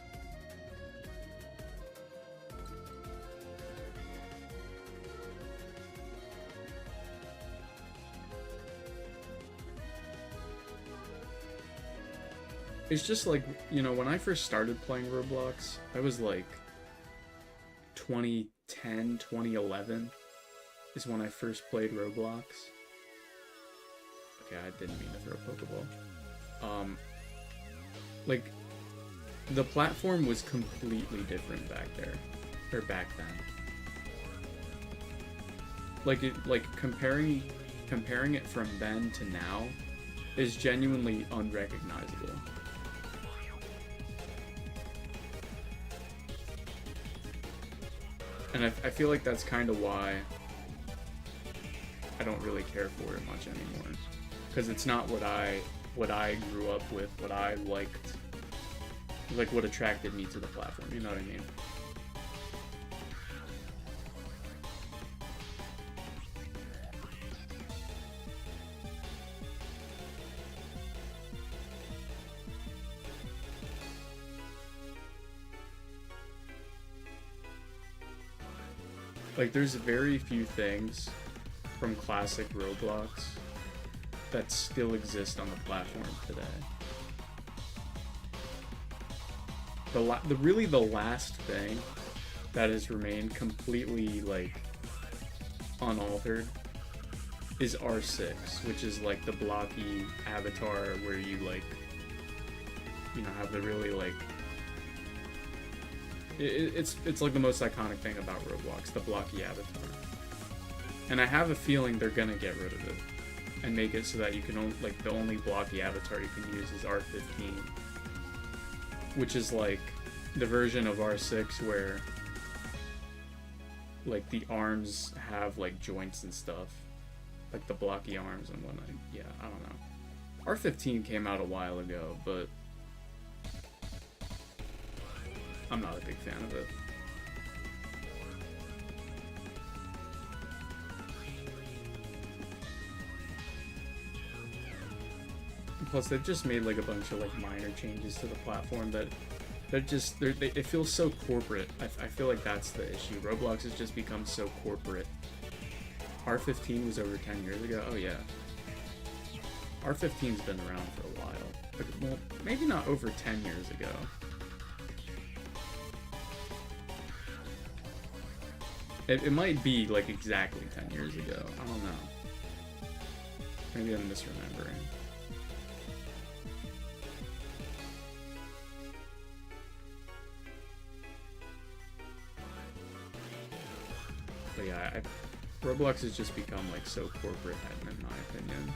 It's just like, you know, when I first started playing Roblox, I was like 2010, 2011 is when I first played Roblox. Okay, I didn't mean to throw a Pokeball. Like, the platform was completely different back then. Like comparing it from then to now is genuinely unrecognizable. And I feel like that's kind of why I don't really care for it much anymore, because it's not what I grew up with, what I liked, like what attracted me to the platform. You know what I mean? Like, there's very few things from classic Roblox that still exist on the platform today. The last thing that has remained completely, like, unaltered is R6, which is, like, the blocky avatar where you, like, you know, have the really, like, it's like the most iconic thing about Roblox, the blocky avatar. And I have a feeling they're gonna get rid of it and make it so that you can only, like, the only blocky avatar you can use is R15, which is like the version of R6 where like the arms have like joints and stuff, like the blocky arms and whatnot. Yeah, I don't know. R15 came out a while ago, but I'm not a big fan of it. plus they've just made like a bunch of like minor changes to the platform that it feels so corporate. I feel like that's the issue. Roblox has just become so corporate. R15 was over 10 years ago. Oh yeah. R15's been around for a while. But, well, maybe not over 10 years ago. It might be like exactly 10 years ago. I don't know. Maybe I'm misremembering. But yeah, Roblox has just become like so corporate, in my opinion.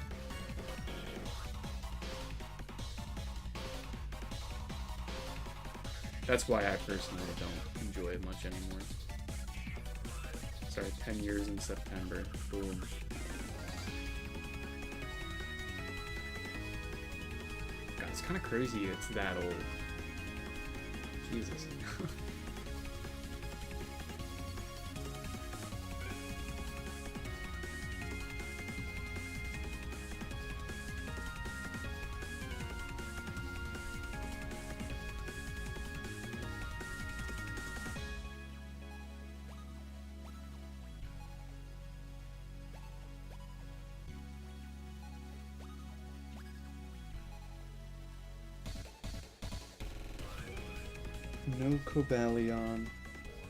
That's why I personally don't enjoy it much anymore. Sorry, 10 years in September. Boom. God, it's kind of crazy it's that old. Jesus. No Cobalion.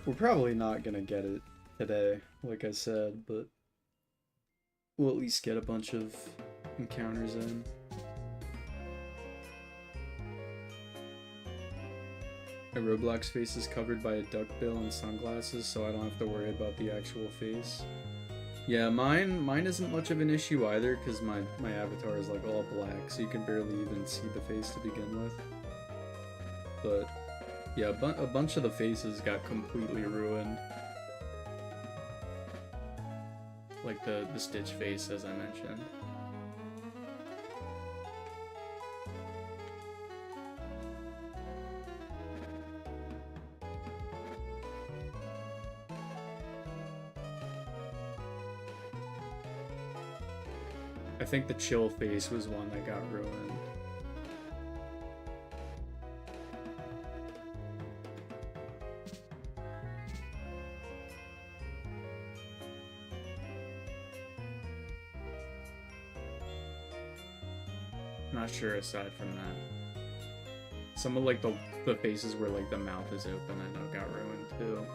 We're probably not gonna get it today, like I said, but we'll at least get a bunch of encounters in. My Roblox face is covered by a duckbill and sunglasses, so I don't have to worry about the actual face. Yeah, mine isn't much of an issue either, because my avatar is like all black, so you can barely even see the face to begin with. But yeah, a bunch of the faces got completely ruined. Like the Stitch face, as I mentioned. I think the Chill face was one that got ruined. Not sure aside from that. Some of like the faces where like the mouth is open, I know got ruined too.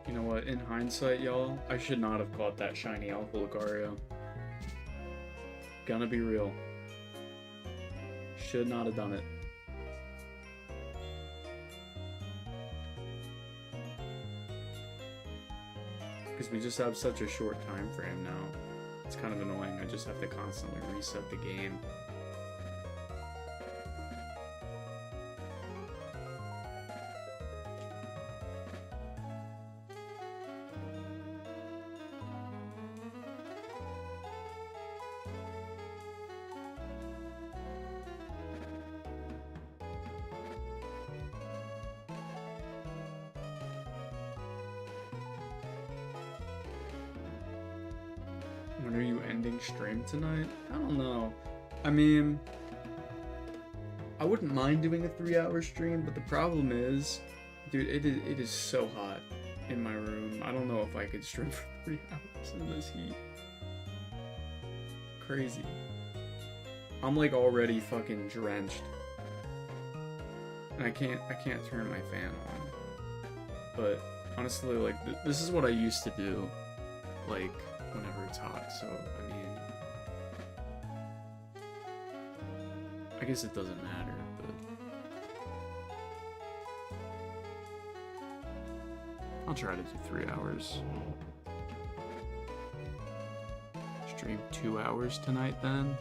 You know what, in hindsight, y'all, I should not have caught that shiny Alpha Lucario. Gonna be real. Should not have done it. Because we just have such a short time frame now. It's kind of annoying, I just have to constantly reset the game. When are you ending stream tonight? I don't know. I mean, I wouldn't mind doing a 3-hour stream, but the problem is, dude, it is so hot in my room. I don't know if I could stream for 3 hours in this heat. Crazy. I'm like already fucking drenched. And I can't turn my fan on. But honestly, like, this is what I used to do, like, whenever it's hot, so, I mean, I guess it doesn't matter, but I'll try to do 3 hours. Stream 2 hours tonight, then?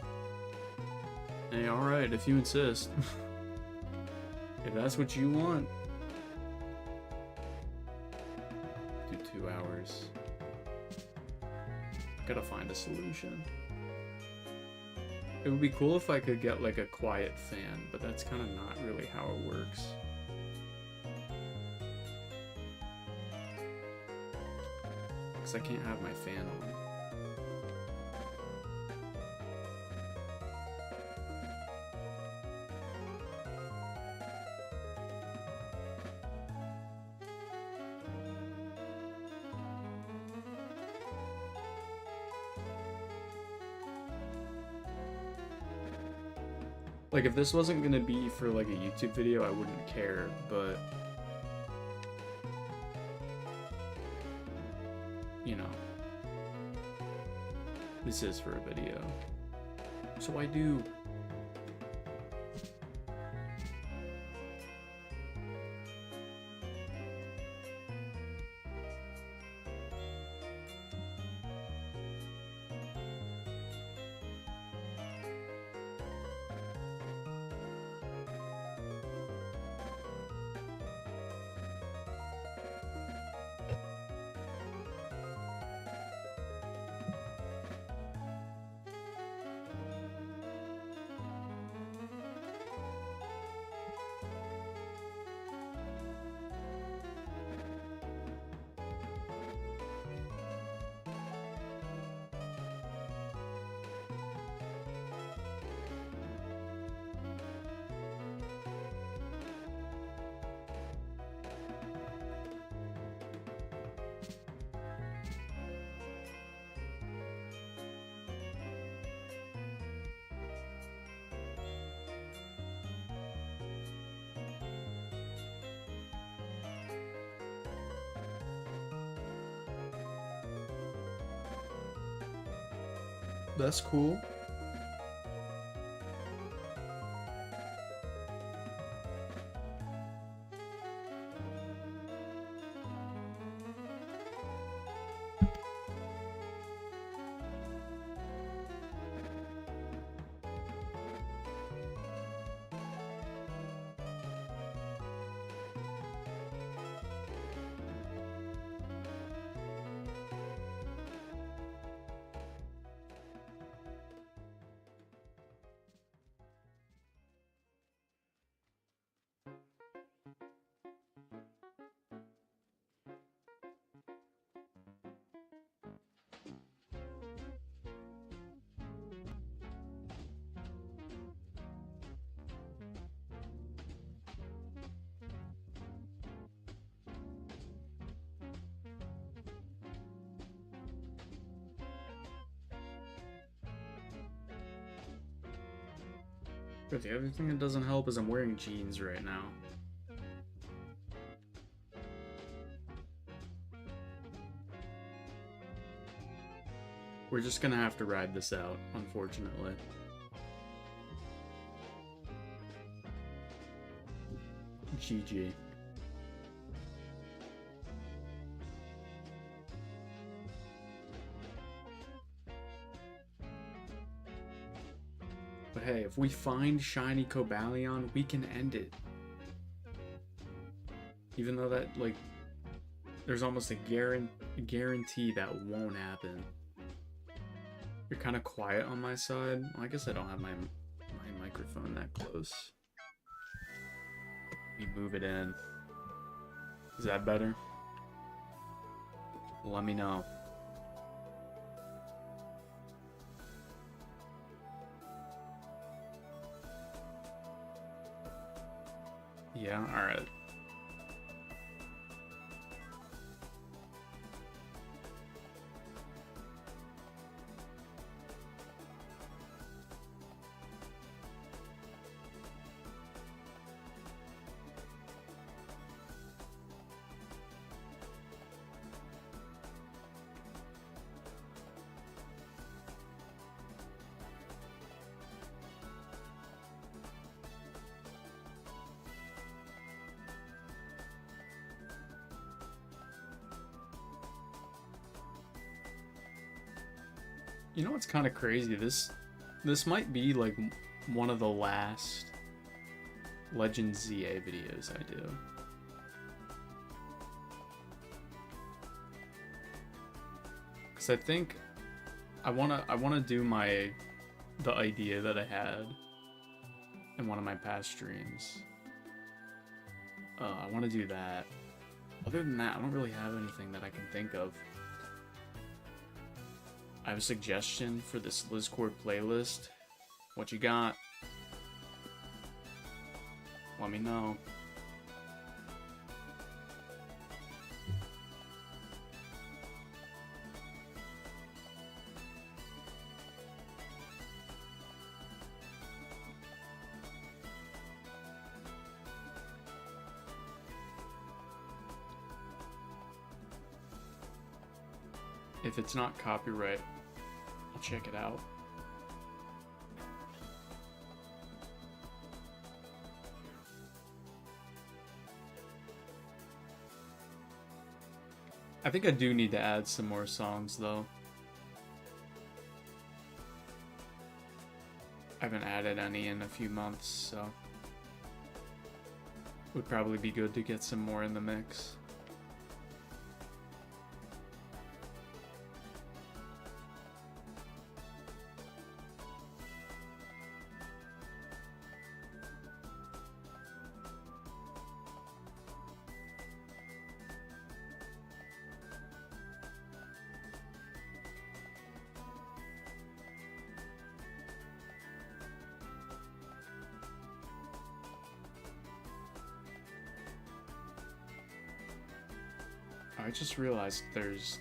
Hey, alright, if you insist. If that's what you want. Do 2 hours. Gotta find a solution. It would be cool if I could get like a quiet fan, but that's kind of not really how it works. Because I can't have my fan on. Like, if this wasn't gonna be for, like, a YouTube video, I wouldn't care, but... you know. This is for a video. So I do. That's cool. But the other thing that doesn't help is I'm wearing jeans right now. We're just gonna have to ride this out, unfortunately. GG. But hey, if we find shiny Cobalion, we can end it. Even though that, like, there's almost a guarantee that won't happen. You're kind of quiet on my side. Well, I guess I don't have my microphone that close. Let me move it in. Is that better? Let me know. Yeah, alright. You know what's kind of crazy? This might be like one of the last Legend ZA videos I do. Cause I think I wanna do the idea that I had in one of my past streams. I want to do that. Other than that, I don't really have anything that I can think of. I have a suggestion for this Discord playlist. What you got? Let me know. If it's not copyright, I'll check it out. I think I do need to add some more songs though. I haven't added any in a few months, so would probably be good to get some more in the mix. I just realized there's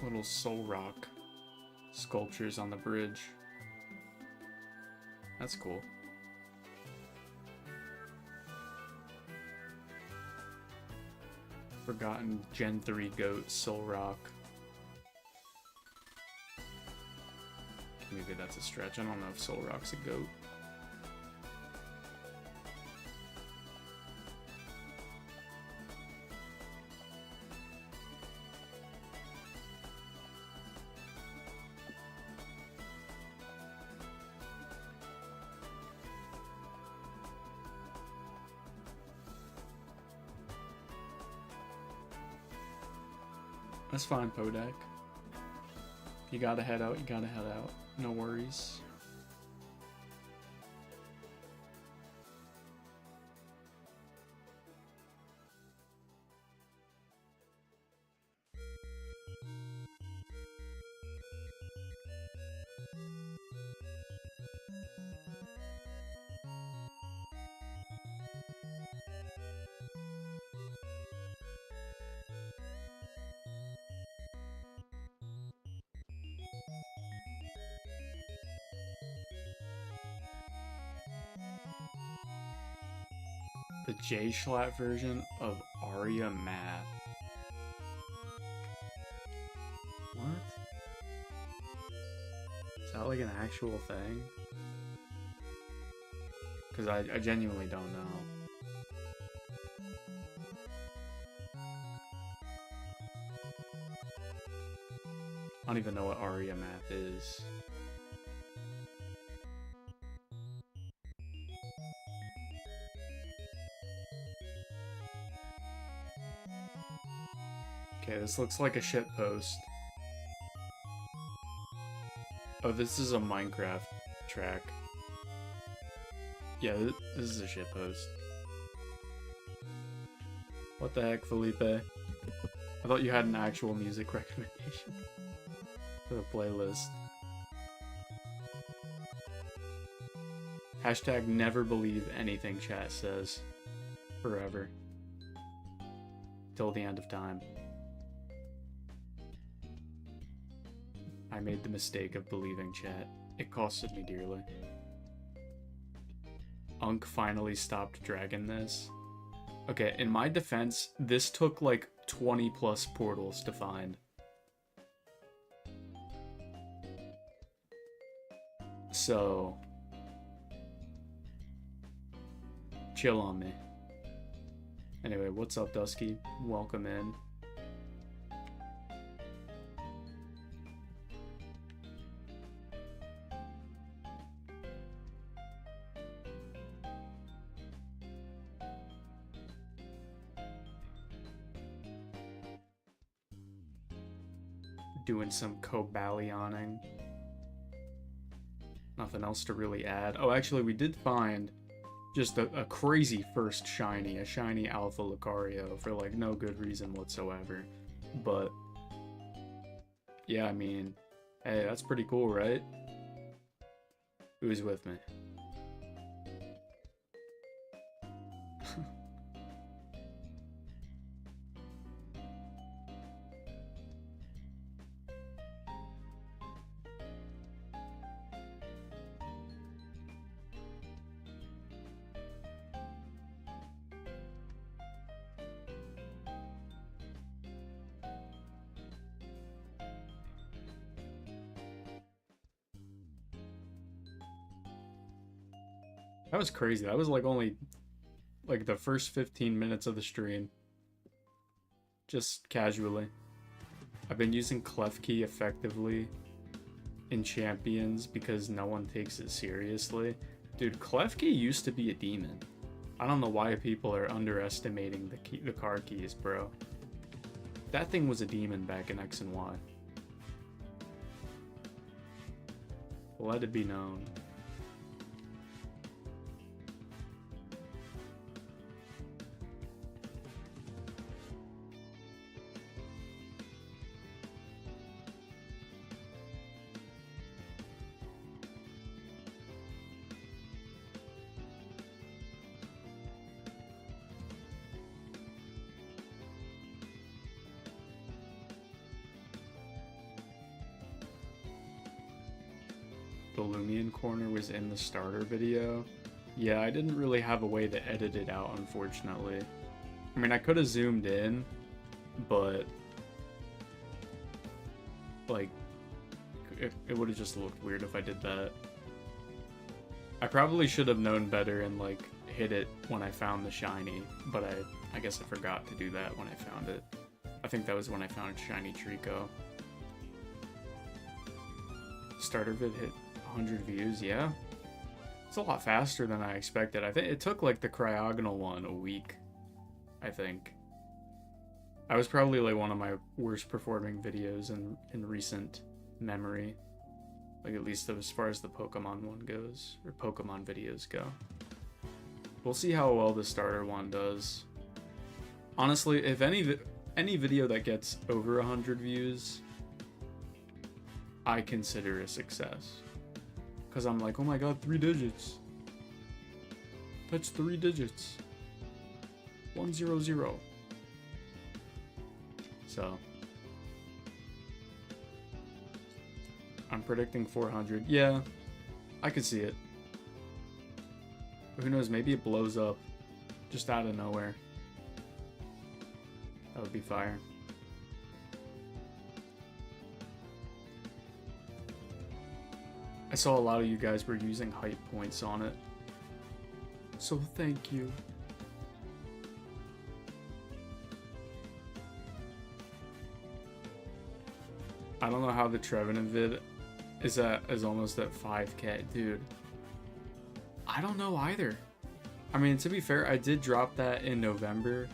little soul rock sculptures on the bridge. That's cool. Forgotten Gen 3 goat soul rock. Maybe that's a stretch. I don't know if soul rock's a goat. That's fine, Podak. You gotta head out, you gotta head out. No worries. The J-Schlatt version of Aria Math. What? Is that like an actual thing? Because I genuinely don't know. I don't even know what Aria Math is. Okay, this looks like a shitpost. Oh, this is a Minecraft track. Yeah, this is a shitpost. What the heck, Felipe? I thought you had an actual music recommendation for the playlist. Hashtag never believe anything chat says. forever. Till the end of time. I made the mistake of believing chat. It costed me dearly. Unk finally stopped dragging this. Okay, in my defense, this took like 20 plus portals to find. So, chill on me. Anyway, what's up, Dusky? Welcome in. Doing some Cobalioning. Nothing else to really add. Oh, actually, we did find just a crazy first shiny, a shiny Alpha Lucario for like no good reason whatsoever. But yeah, I mean, hey, that's pretty cool, right? Who's with me? That was crazy. That was like only like the first 15 minutes of the stream. Just casually. I've been using Klefki effectively in Champions because no one takes it seriously. Dude, Klefki used to be a demon. I don't know why people are underestimating the card keys, bro. That thing was a demon back in X and Y. Let it be known. The Lumion corner was in the starter video. Yeah, I didn't really have a way to edit it out, unfortunately. I mean, I could have zoomed in, but like, it would have just looked weird if I did that. I probably should have known better and like hit it when I found the shiny, but I guess I forgot to do that when I found it. I think that was when I found shiny Trico. Starter vid hit 100 views, yeah. It's a lot faster than I expected. I think it took like the Cryogonal one a week, I think. I was probably like one of my worst performing videos in recent memory. Like at least as far as the Pokemon one goes, or Pokemon videos go. We'll see how well the starter one does. Honestly, if any video that gets over 100 views, I consider a success. Because I'm like, oh my god, 3 digits. That's 3 digits. 100. So I'm predicting 400. Yeah, I could see it. But who knows, maybe it blows up just out of nowhere. That would be fire. I saw a lot of you guys were using hype points on it. So thank you. I don't know how the Trevenant vid is almost at 5k, dude. I don't know either. I mean, to be fair, I did drop that in November,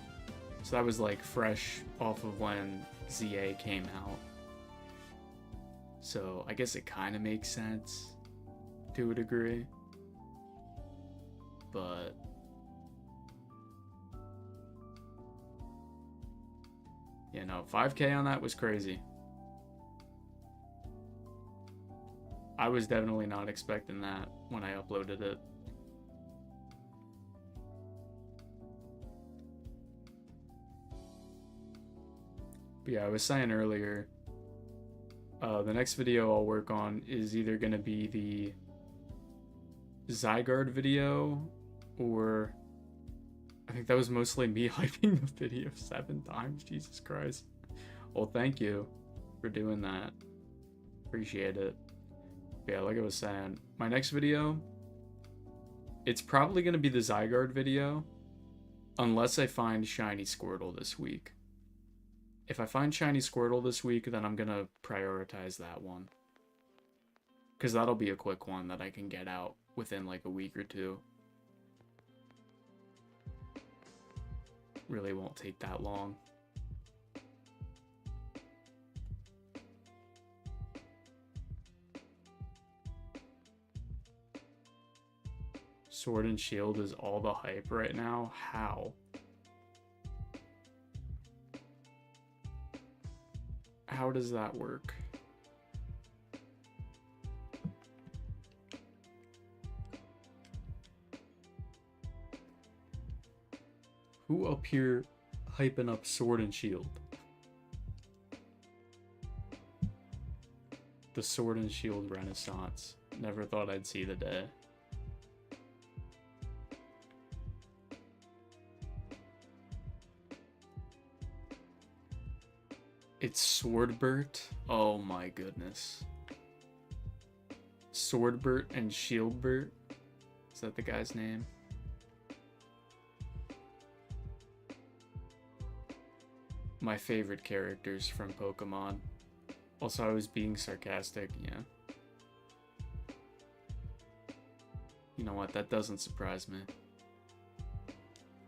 so that was like fresh off of when ZA came out. So I guess it kind of makes sense to a degree, but yeah, no, 5k on that was crazy. I was definitely not expecting that when I uploaded it. But yeah, I was saying earlier, the next video I'll work on is either going to be the Zygarde video, or I think that was mostly me hyping the video 7 times. Jesus Christ. Well, thank you for doing that. Appreciate it. But yeah, like I was saying, my next video, it's probably going to be the Zygarde video, unless I find Shiny Squirtle this week. If I find Shiny Squirtle this week, then I'm going to prioritize that one. Because that'll be a quick one that I can get out within like a week or two. Really won't take that long. Sword and Shield is all the hype right now? How? How does that work? Who up here hyping up Sword and Shield? The Sword and Shield Renaissance. Never thought I'd see the day. It's Swordbert? Oh my goodness. Swordbert and Shieldbert? Is that the guy's name? My favorite characters from Pokemon. Also, I was being sarcastic, yeah. You know what, that doesn't surprise me.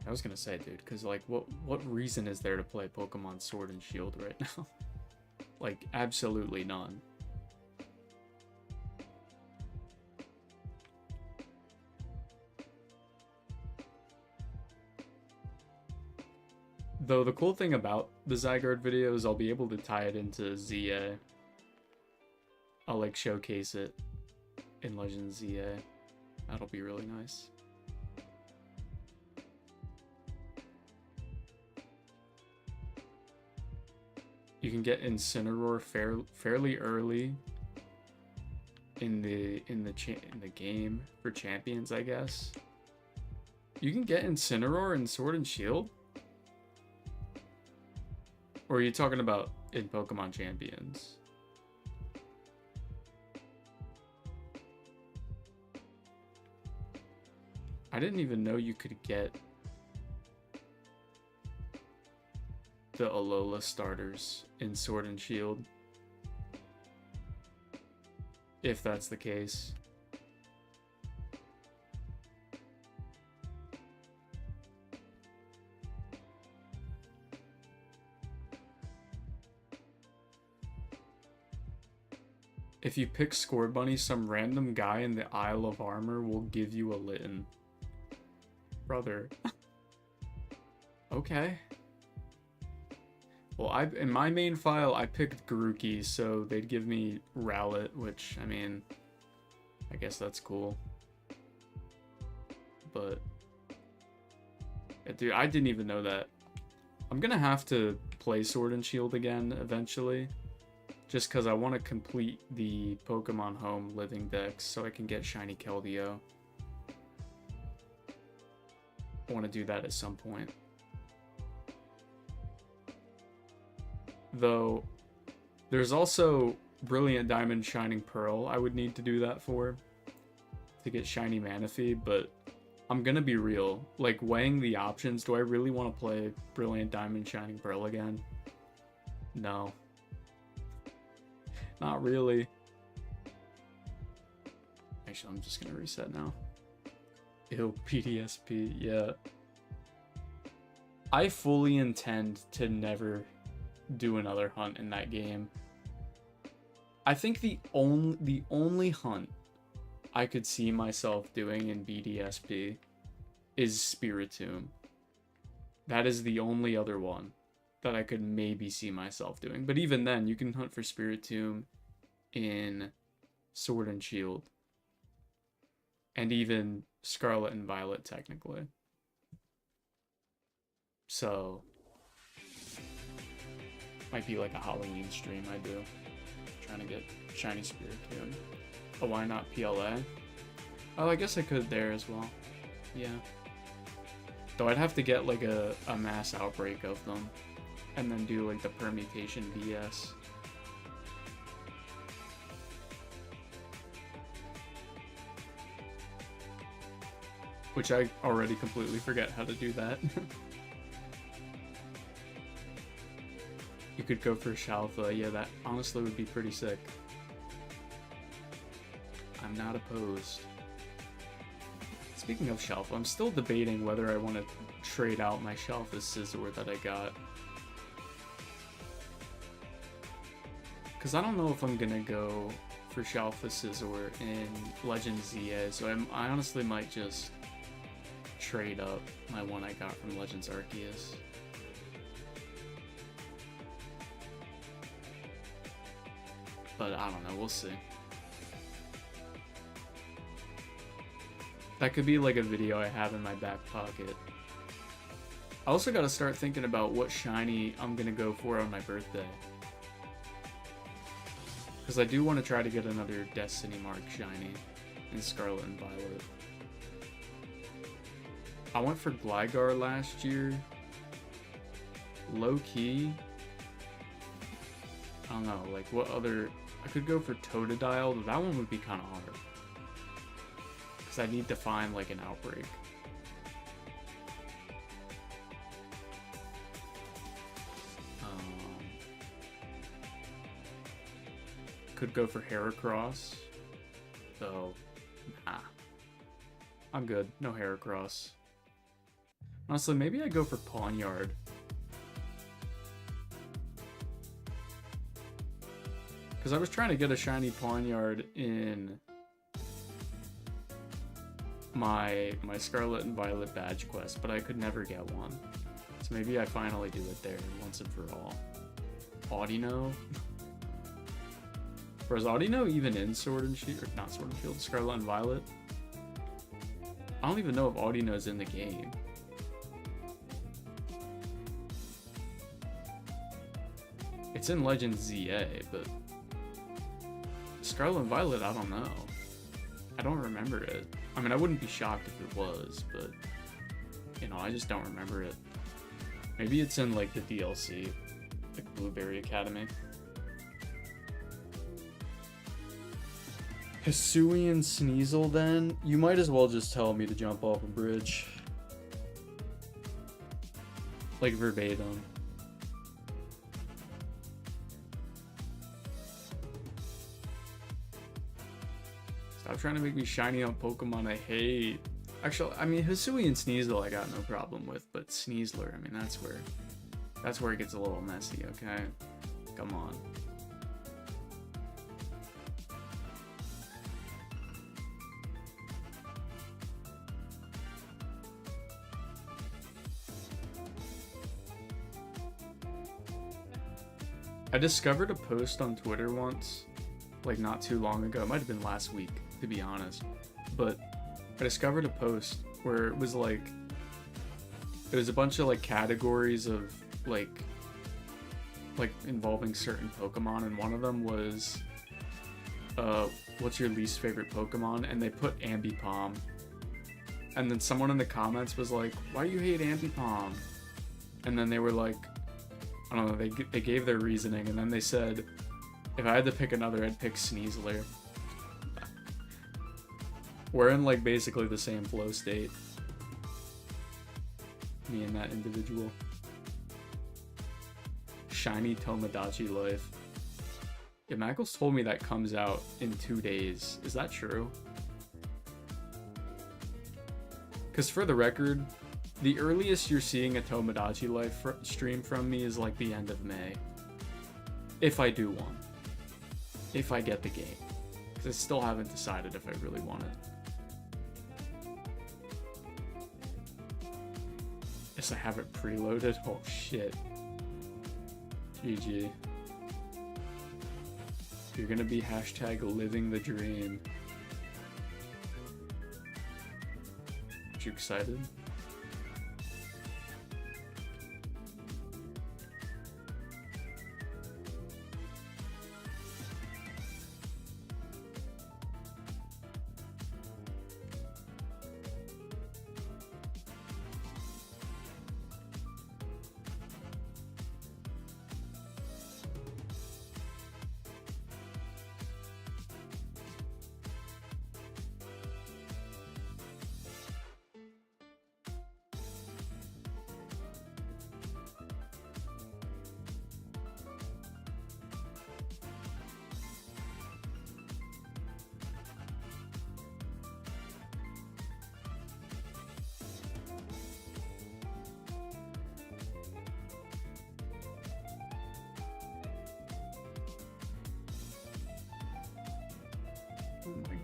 I was gonna say, dude, because, like, what reason is there to play Pokemon Sword and Shield right now? Like, absolutely none. Though the cool thing about the Zygarde video is I'll be able to tie it into ZA. I'll, like, showcase it in Legends ZA. That'll be really nice. You can get Incineroar fairly early in the game for champions, I guess. You can get Incineroar in Sword and Shield? Or are you talking about in Pokemon Champions? I didn't even know you could get the Alola starters in Sword and Shield. If that's the case. If you pick Scorbunny, some random guy in the Isle of Armor will give you a Litten. Brother. Okay. Well, in my main file, I picked Grookey, so they'd give me Rowlet, which, I mean, I guess that's cool. But, yeah, dude, I didn't even know that. I'm gonna have to play Sword and Shield again eventually, just because I want to complete the Pokemon Home Living Dex so I can get Shiny Keldeo. I want to do that at some point. Though, there's also Brilliant Diamond Shining Pearl I would need to do that for, to get Shiny Manaphy, but I'm gonna be real. Like, weighing the options, do I really want to play Brilliant Diamond Shining Pearl again? No. Not really. Actually, I'm just gonna reset now. Ew, PDSP, yeah. I fully intend to never do another hunt in that game. I think the only hunt I could see myself doing in BDSP is Spiritomb. That is the only other one that I could maybe see myself doing. But even then, you can hunt for Spiritomb in Sword and Shield. And even Scarlet and Violet, technically. So, Might be like a Halloween stream I do. Trying to get Shiny Spiritomb. Oh, why not PLA? Oh, I guess I could there as well. Yeah. Though I'd have to get like a mass outbreak of them. And then do like the permutation BS. Which I already completely forget how to do that. You could go for Shalfa. Yeah, that honestly would be pretty sick. I'm not opposed. Speaking of Shalfa, I'm still debating whether I want to trade out my Shalfa Scizor that I got. Because I don't know if I'm going to go for Shalfa Scizor in Legend ZA, so I honestly might just trade up my one I got from Legends Arceus. But I don't know, we'll see. That could be like a video I have in my back pocket. I also gotta start thinking about what shiny I'm gonna go for on my birthday. Because I do want to try to get another Destiny Mark shiny in Scarlet and Violet. I went for Gligar last year. Low key. I don't know, like what other... I could go for Totodile, but that one would be kind of hard. Because I need to find like an outbreak. Could go for Heracross. Though, nah. I'm good. No Heracross. Honestly, maybe I go for Pawniard. Because I was trying to get a shiny Pawniard in my Scarlet and Violet badge quest, but I could never get one. So maybe I finally do it there once and for all. Audino? Or is Audino even in Sword and Shield? Or not Sword and Shield, Scarlet and Violet? I don't even know if Audino's in the game. It's in Legends ZA, but Scarlet and Violet, I don't know. I don't remember it. I mean, I wouldn't be shocked if it was, but you know, I just don't remember it. Maybe it's in like the DLC, like Blueberry Academy. Hisuian Sneasel, then? You might as well just tell me to jump off a bridge. Like verbatim. Stop trying to make me shiny on Pokemon I hate. Actually, I mean, Hisuian Sneasel I got no problem with, but Sneasler, I mean, that's where it gets a little messy, okay? Come on. I discovered a post on Twitter once, like not too long ago. It might have been last week, to be honest. But I discovered a post where it was like, it was a bunch of like categories of like involving certain Pokemon, and one of them was, what's your least favorite Pokemon? And they put Ambipom. And then someone in the comments was like, why do you hate Ambipom? And then they were like, I don't know, they gave their reasoning, and then they said, if I had to pick another, I'd pick Sneasler. We're in, like, basically the same flow state. Me and that individual. Shiny Tomodachi Life. Yeah, Mackles told me that comes out in 2 days. Is that true? Because for the record, the earliest you're seeing a Tomodachi Life stream from me is like the end of May. If I do one. If I get the game. Because I still haven't decided if I really want it. Yes, I have it preloaded. Oh shit. GG. You're gonna be hashtag living the dream. Aren't you excited?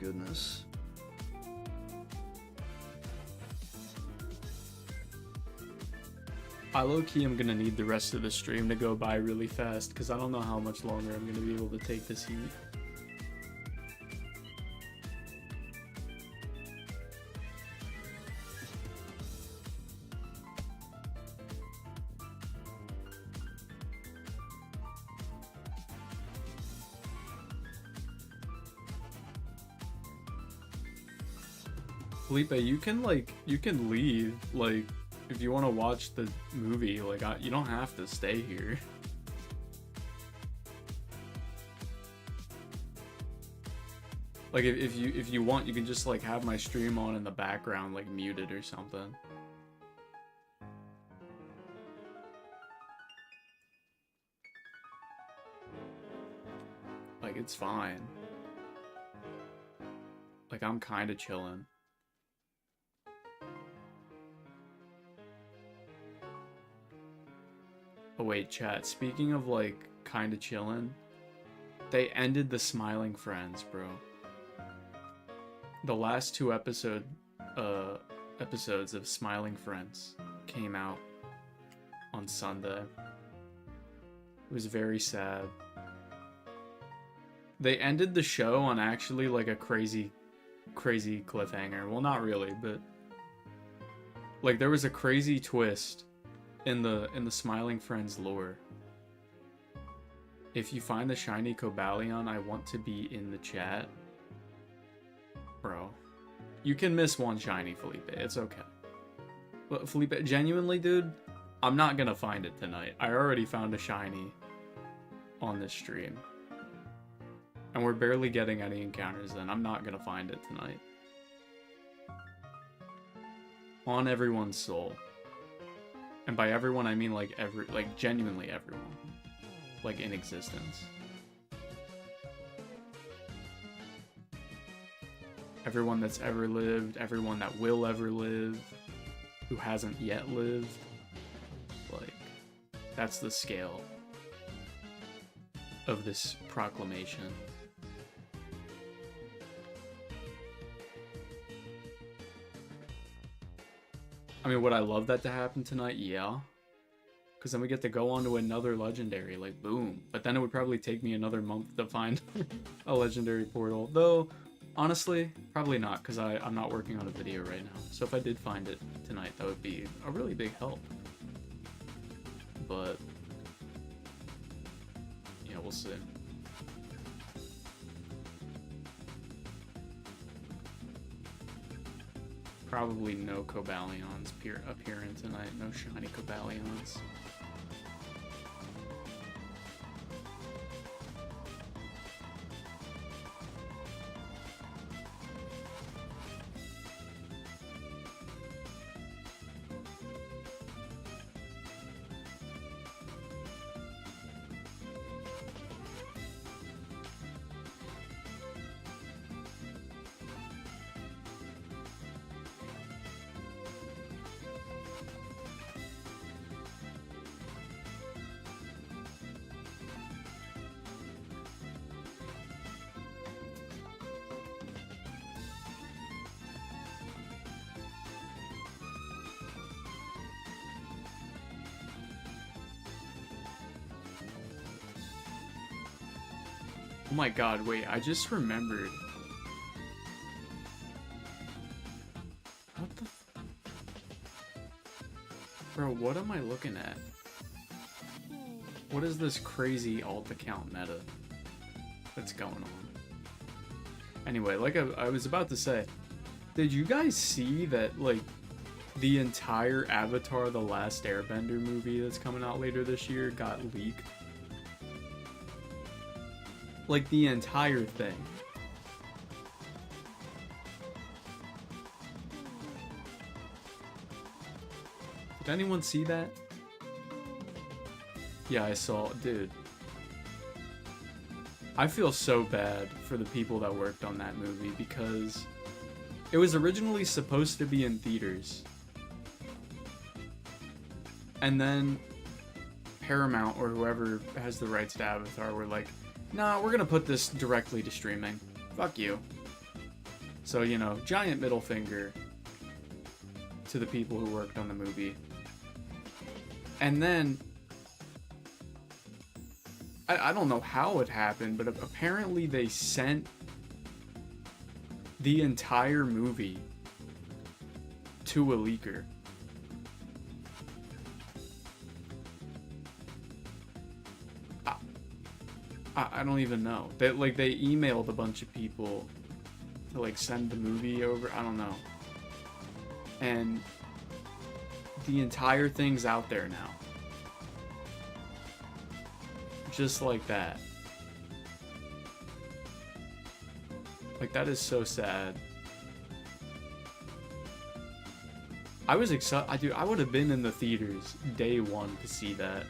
goodness. I low-key am gonna need the rest of the stream to go by really fast because I don't know how much longer I'm gonna be able to take this heat. Felipe, you can leave, like, if you want to watch the movie, like, you don't have to stay here. Like, if you want, you can just, like, have my stream on in the background, like, muted or something. Like, it's fine. Like, I'm kind of chilling. Oh wait, chat, speaking of, like, kind of chillin', they ended the Smiling Friends, bro. The last two episodes of Smiling Friends came out on Sunday. It was very sad. They ended the show on actually, like, a crazy cliffhanger. Well, not really, but, like, there was a crazy twist in the Smiling Friends lore. If you find the shiny Cobalion, I want to be in the chat. Bro, you can miss one shiny, Felipe. It's okay. But Felipe, genuinely, dude, I'm not gonna find it tonight. I already found a shiny on this stream. And we're barely getting any encounters then. I'm not gonna find it tonight. On everyone's soul. And by everyone, I mean, like, genuinely everyone. Like, in existence. Everyone that's ever lived, everyone that will ever live, who hasn't yet lived. Like, that's the scale of this proclamation. I mean, would I love that to happen tonight? Yeah. Because then we get to go on to another legendary, like, boom. But then it would probably take me another month to find a legendary portal. Though, honestly, probably not, because I'm not working on a video right now. So if I did find it tonight, that would be a really big help. But, yeah, we'll see. Probably no Cobalions appearing tonight. No shiny Cobalions. Oh my god, wait, I just remembered. What the Bro, what am I looking at? What is this crazy alt account meta that's going on? Anyway, like I was about to say, did you guys see that, like, the entire Avatar The Last Airbender movie that's coming out later this year got leaked? Like, the entire thing. Did anyone see that? Yeah, I saw. Dude. I feel so bad for the people that worked on that movie because it was originally supposed to be in theaters. And then Paramount or whoever has the rights to Avatar were like, nah, we're gonna put this directly to streaming. Fuck you. So, you know, giant middle finger to the people who worked on the movie. And then, I don't know how it happened, but apparently they sent the entire movie to a leaker. I don't even know. They emailed a bunch of people to like send the movie over. I don't know. And the entire thing's out there now. Just like that. Like, that is so sad. I was excited. Dude, I would have been in the theaters day one to see that.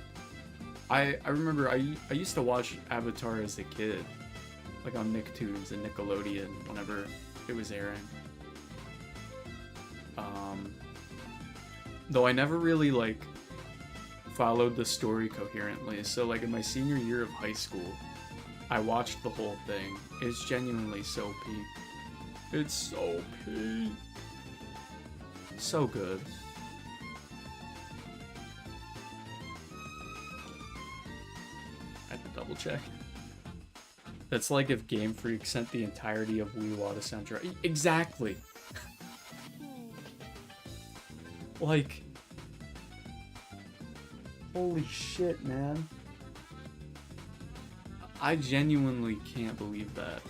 I remember I used to watch Avatar as a kid, like on Nicktoons and Nickelodeon whenever it was airing. Though I never really like followed the story coherently. So like in my senior year of high school, I watched the whole thing. It's genuinely so peak. It's so peak. So good. I had to double check. That's like if Game Freak sent the entirety of Weewa to Central. Exactly. Like, holy shit, man. I genuinely can't believe that.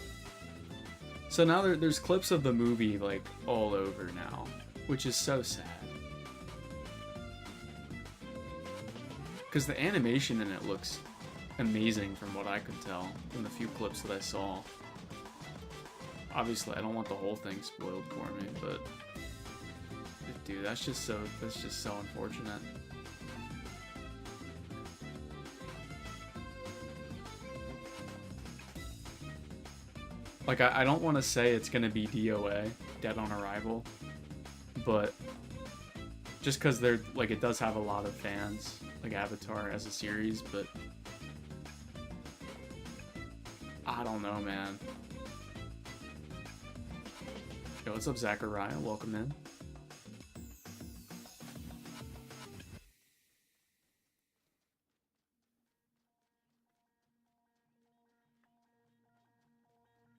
So now there's clips of the movie, like, all over now, which is so sad. Because the animation in it looks amazing from what I could tell in the few clips that I saw. Obviously, I don't want the whole thing spoiled for me, but dude, that's just so unfortunate. Like, I don't want to say it's gonna be DOA, Dead on Arrival, but just because they're like, it does have a lot of fans, like Avatar as a series, but I don't know, man. Yo, what's up, Zachariah? Welcome in.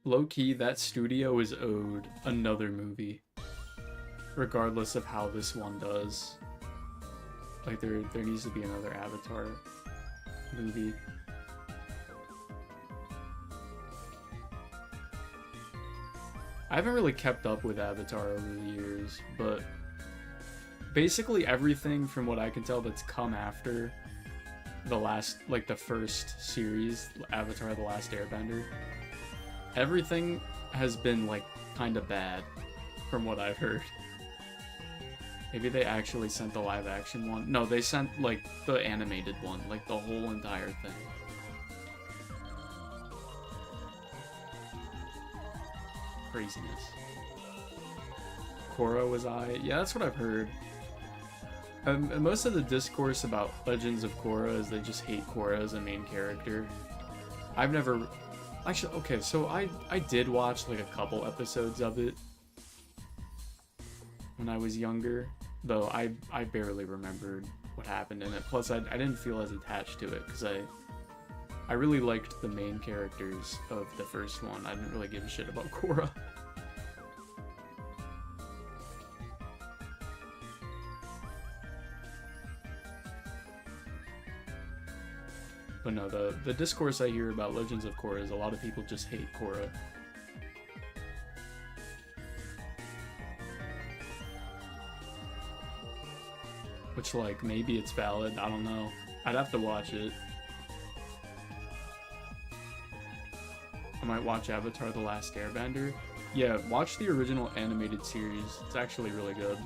Low-key, that studio is owed another movie, regardless of how this one does. Like, there needs to be another Avatar movie. I haven't really kept up with Avatar over the years, but basically everything from what I can tell that's come after the last, like the first series, Avatar The Last Airbender, everything has been like kind of bad from what I've heard. Maybe they actually sent the live action one. No, they sent like the animated one, like the whole entire thing. Craziness. Korra was yeah, that's what I've heard. And most of the discourse about Legends of Korra is they just hate Korra as a main character. I've never... Actually, okay, so I did watch like a couple episodes of it when I was younger, though I barely remembered what happened in it. Plus, I didn't feel as attached to it, because I really liked the main characters of the first one. I didn't really give a shit about Korra. But no, the discourse I hear about Legends of Korra is a lot of people just hate Korra. Which, like, maybe it's valid, I don't know. I'd have to watch it. I might watch Avatar The Last Airbender. Yeah, watch the original animated series. It's actually really good.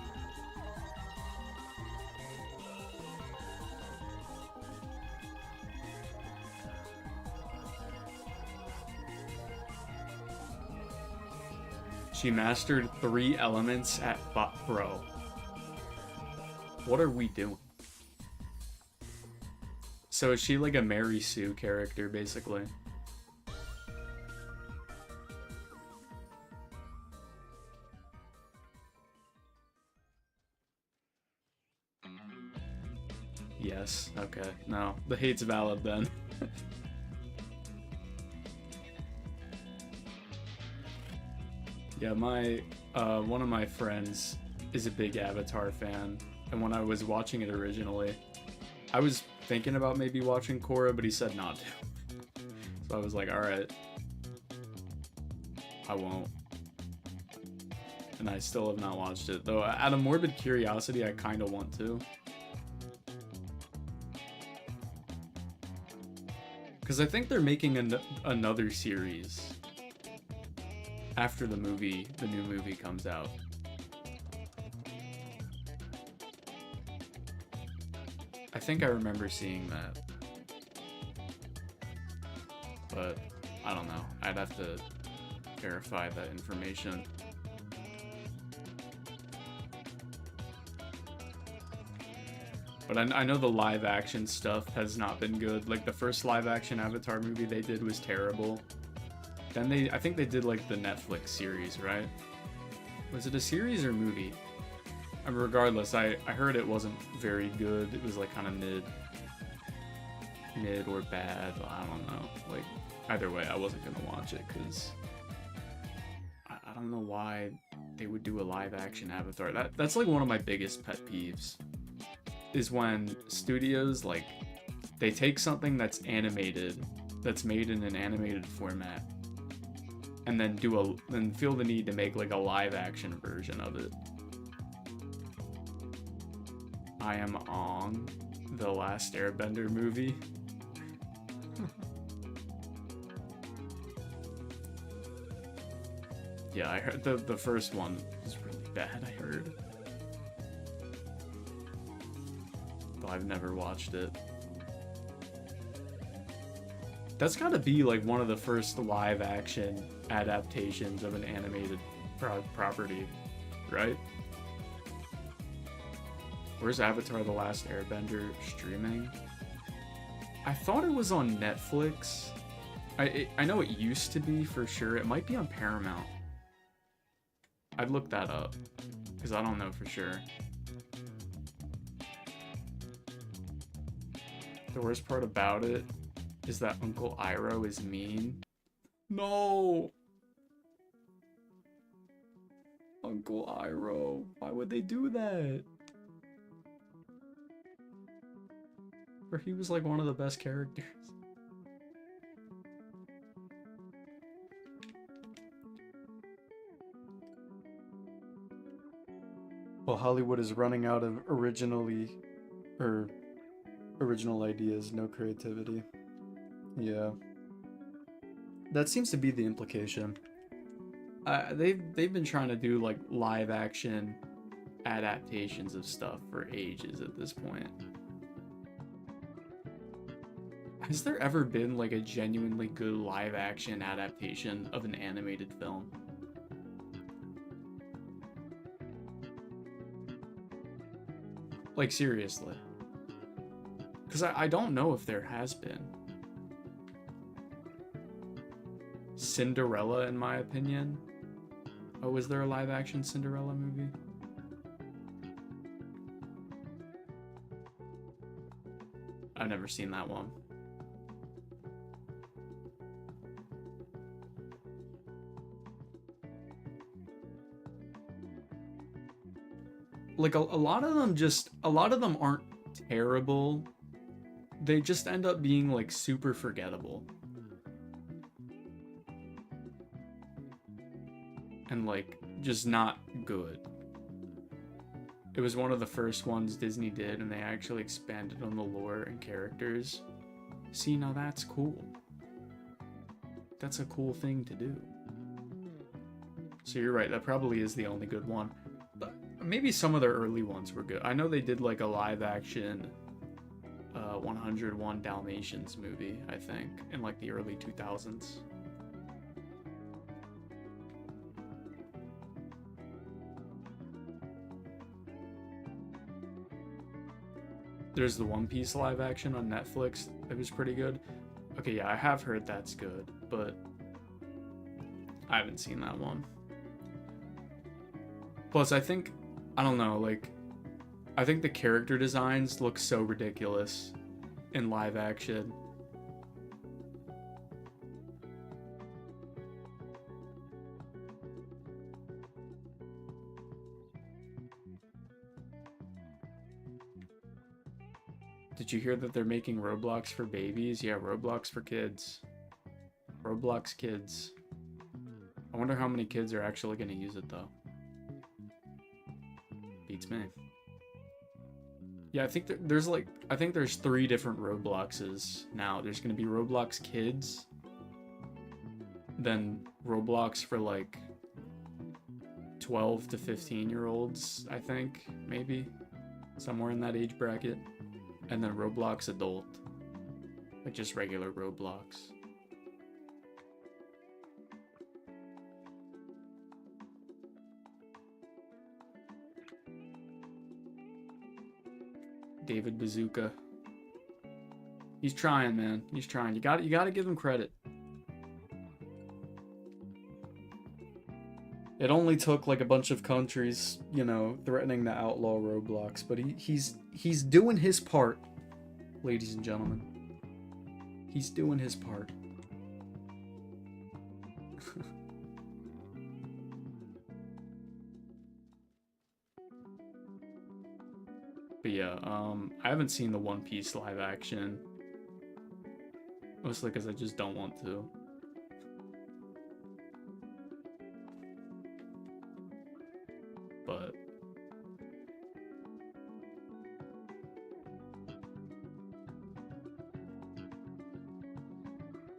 She mastered 3 elements at bro. What are we doing? So is she like a Mary Sue character, basically? Yes. Okay. No, the hate's valid then. Yeah, my one of my friends is a big Avatar fan, and when I was watching it originally, I was thinking about maybe watching Korra, but he said not to. So I was like, all right, I won't. And I still have not watched it, though. Out of morbid curiosity, I kind of want to. Because I think they're making another series after the new movie comes out. I think I remember seeing that. But I don't know. I'd have to verify that information. But I know the live action stuff has not been good. Like the first live action Avatar movie they did was terrible. Then I think they did like the Netflix series, right? Was it a series or movie? I mean, regardless, I heard it wasn't very good. It was like kind of mid or bad. I don't know. Like either way, I wasn't gonna watch it because I don't know why they would do a live action Avatar. That's like one of my biggest pet peeves. Is when studios like they take something that's animated, that's made in an animated format, and then feel the need to make like a live action version of it. I am on the Last Airbender movie. Yeah, I heard the first one was really bad, I heard. Though I've never watched it. That's gotta be like one of the first live action adaptations of an animated property, right? Where's Avatar: The Last Airbender streaming? I thought it was on Netflix. I know it used to be for sure. It might be on Paramount. I'd look that up because I don't know for sure. The worst part about it is that Uncle Iroh is mean. No! Uncle Iroh, why would they do that? Or he was like one of the best characters. Well, Hollywood is running out of original ideas, no creativity. Yeah. That seems to be the implication. They've been trying to do like live action adaptations of stuff for ages at this point. Has there ever been like a genuinely good live action adaptation of an animated film? Like seriously. Because I don't know if there has been. Cinderella, in my opinion. Oh, was there a live action Cinderella movie? I've never seen that one. Like a lot of them aren't terrible. They just end up being like super forgettable. And like just not good. It was one of the first ones Disney did, and they actually expanded on the lore and characters. See, now that's cool. That's a cool thing to do. So you're right, that probably is the only good one. But maybe some of their early ones were good. I know they did like a live action 101 Dalmatians movie, I think, in like the early 2000s. There's the One Piece live action on Netflix. It was pretty good. Okay, yeah, I have heard that's good, but I haven't seen that one. Plus, I think, I don't know, like, I think the character designs look so ridiculous in live action. Did you hear that they're making Roblox for babies? Yeah, Roblox for kids. Roblox kids. I wonder how many kids are actually going to use it though. Beats me. Yeah, I think there's like, I think there's 3 different Robloxes now. There's going to be Roblox Kids, then Roblox for like 12 to 15-year-olds, I think, maybe. Somewhere in that age bracket. And then Roblox Adult. Like just regular Roblox. David Bazooka. He's trying, man. He's trying. You gotta give him credit. It only took like a bunch of countries, you know, threatening to outlaw Roblox, but he's doing his part, ladies and gentlemen. He's doing his part. But yeah, I haven't seen the One Piece live action. Mostly because I just don't want to. But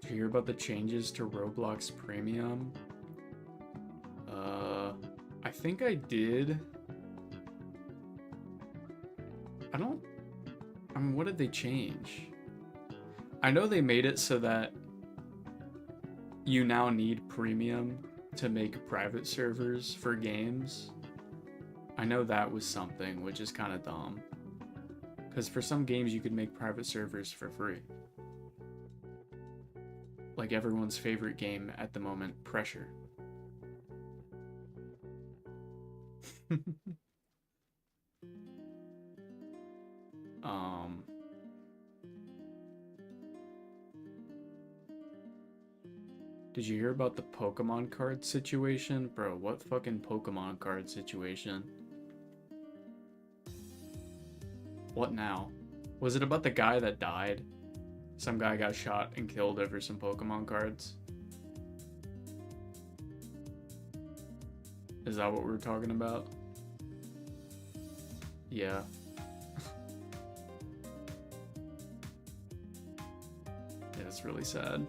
did you hear about the changes to Roblox Premium? I think I did. I mean, what did they change? I know they made it so that you now need premium to make private servers for games. I know that was something, which is kind of dumb. Because for some games you could make private servers for free. Like everyone's favorite game at the moment, Pressure. Did you hear about the Pokemon card situation? Bro, what fucking Pokemon card situation? What now? Was it about the guy that died? Some guy got shot and killed over some Pokemon cards? Is that what we're talking about? Yeah. Yeah, it's really sad.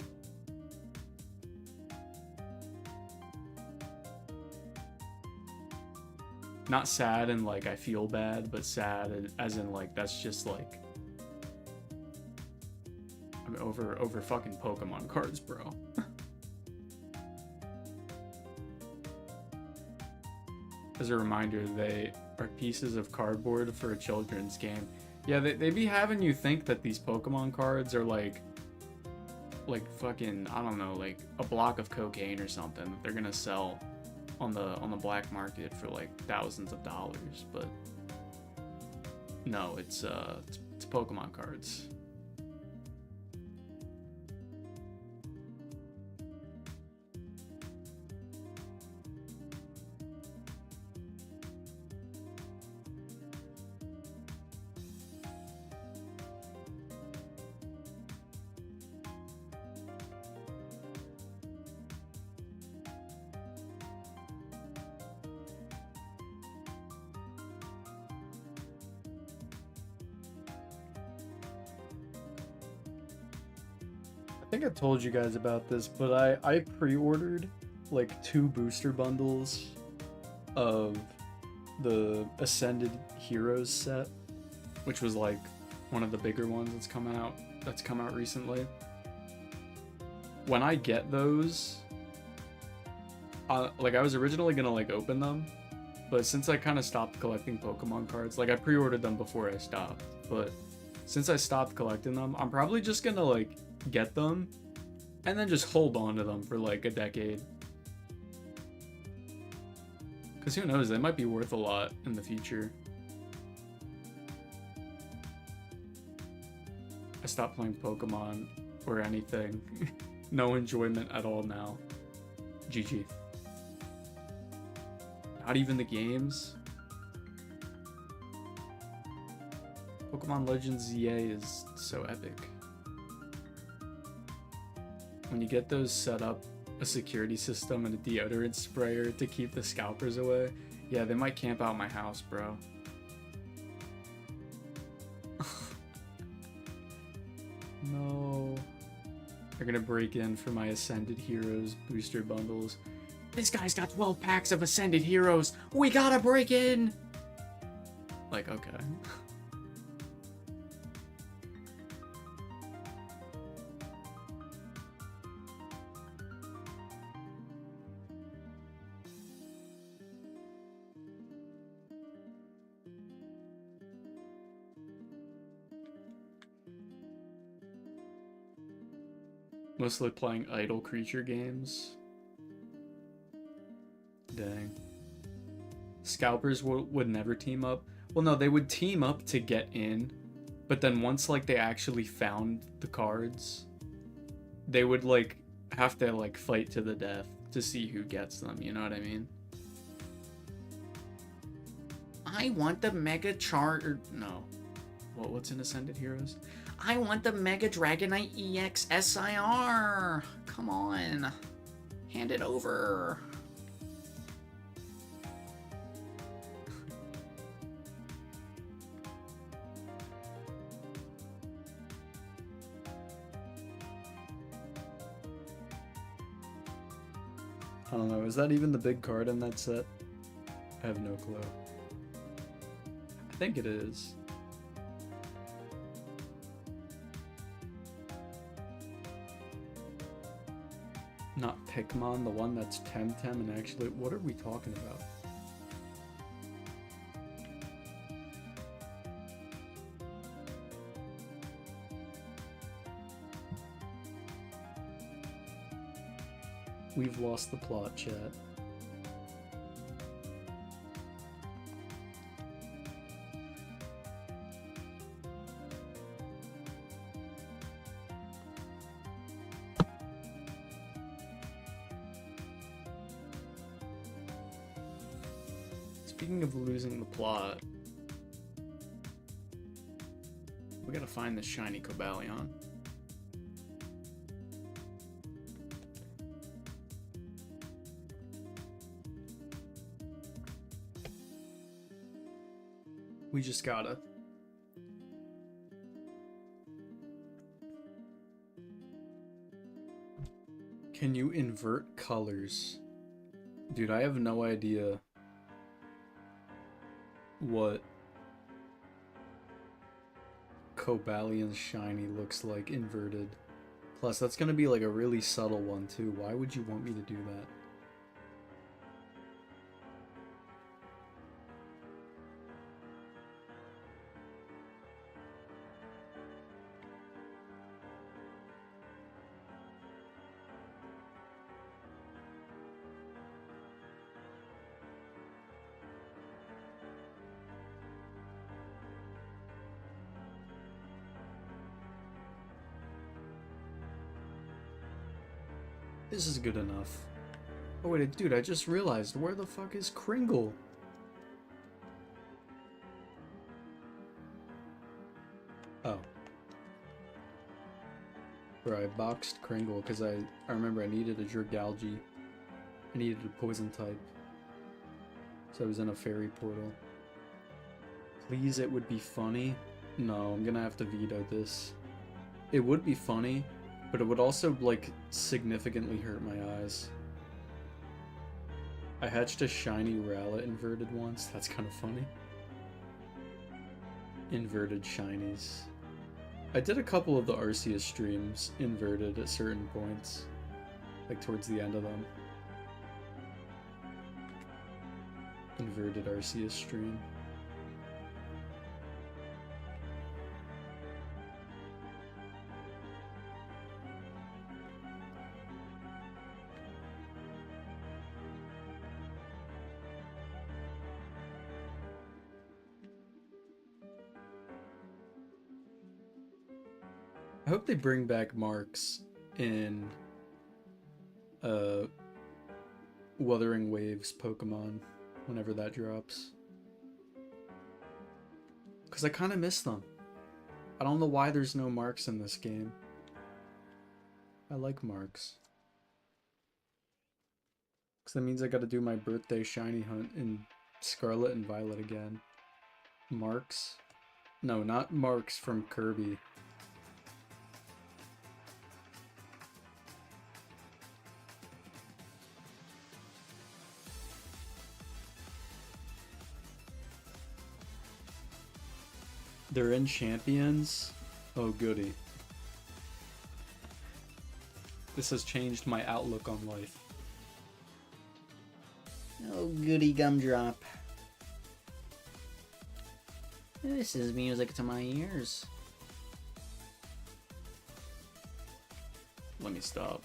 Not sad and like I feel bad, but sad as in like that's just like I mean over fucking Pokemon cards, bro. As a reminder, they are pieces of cardboard for a children's game. Yeah, they be having you think that these Pokemon cards are like fucking, I don't know, like a block of cocaine or something that they're gonna sell on the black market for like thousands of dollars, but no, it's Pokemon cards. I think I told you guys about this, but I pre-ordered like 2 booster bundles of the Ascended Heroes set, which was like one of the bigger ones that's come out recently. When I get those, like I was originally gonna like open them, but since I kind of stopped collecting Pokemon cards, like I pre-ordered them before I stopped, but since I stopped collecting them, I'm probably just gonna like get them and then just hold on to them for like a decade, because who knows, they might be worth a lot in the future. I stopped playing Pokemon or anything. No enjoyment at all now. GG. Not even the games. Pokemon Legends ZA is so epic. When you get those set up, a security system and a deodorant sprayer to keep the scalpers away, yeah, they might camp out my house, bro. No. They're gonna break in for my Ascended Heroes booster bundles. This guy's got 12 packs of Ascended Heroes. We gotta break in! Like, okay. Mostly playing idle creature games. Dang. Scalpers would never team up. Well, no, they would team up to get in, but then once like they actually found the cards, they would like have to like fight to the death to see who gets them, you know what I mean? I want the Mega no. What's in Ascended Heroes? I want the Mega Dragonite EX SIR! Come on. Hand it over. I don't know, is that even the big card in that set? I have no clue. I think it is. Not Pikmon, the one that's Temtem, and actually, what are we talking about? We've lost the plot, chat. Speaking of losing the plot, we gotta find this shiny Cobalion. We just gotta. Can you invert colors? Dude, I have no idea what Cobalion's shiny looks like inverted. Plus, that's gonna be like a really subtle one too. Why would you want me to do that? This is good enough. Oh wait, dude, I just realized, where the fuck is Kringle? Oh. Bro, I boxed Kringle because I remember I needed a Dragalge. I needed a poison type. So I was in a fairy portal. Please, it would be funny. No, I'm gonna have to veto this. It would be funny, but it would also, like, significantly hurt my eyes. I hatched a shiny Rowlet inverted once. That's kind of funny. Inverted shinies. I did a couple of the Arceus streams inverted at certain points. Like, towards the end of them. Inverted Arceus stream. I hope they bring back marks in Wuthering Waves Pokemon whenever that drops. Because I kind of miss them. I don't know why there's no marks in this game. I like marks. Because that means I gotta do my birthday shiny hunt in Scarlet and Violet again. Marks? No, not marks from Kirby. They're in Champions? Oh, goody. This has changed my outlook on life. Oh, goody gumdrop. This is music to my ears. Let me stop.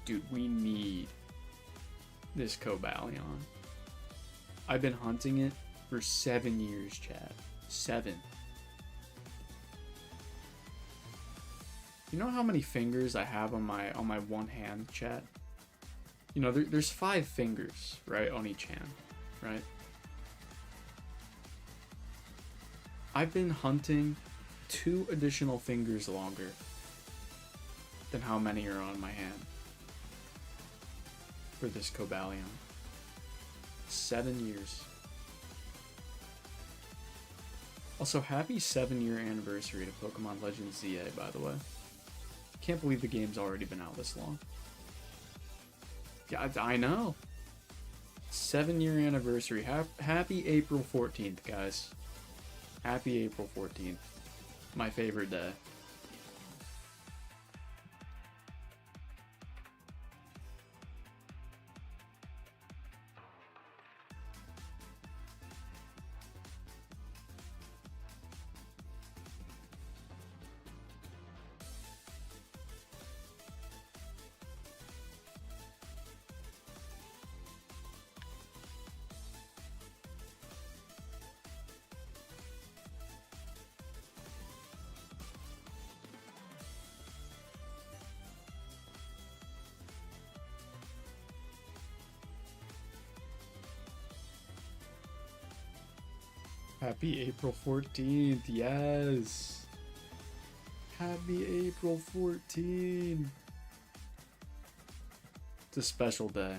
Dude, we need this Cobalion. I've been hunting it for 7 years, Chad. 7. You know how many fingers I have on my one hand, chat? You know, there's 5 fingers, right, on each hand, right? I've been hunting 2 additional fingers longer than how many are on my hand for this Cobalion. 7 years. Also, happy 7-year anniversary to Pokemon Legends ZA, by the way. Can't believe the game's already been out this long. Yeah, I know. 7-year anniversary. Happy April 14th, guys. Happy April 14th. My favorite day. Happy April 14th, yes! Happy April 14th! It's a special day.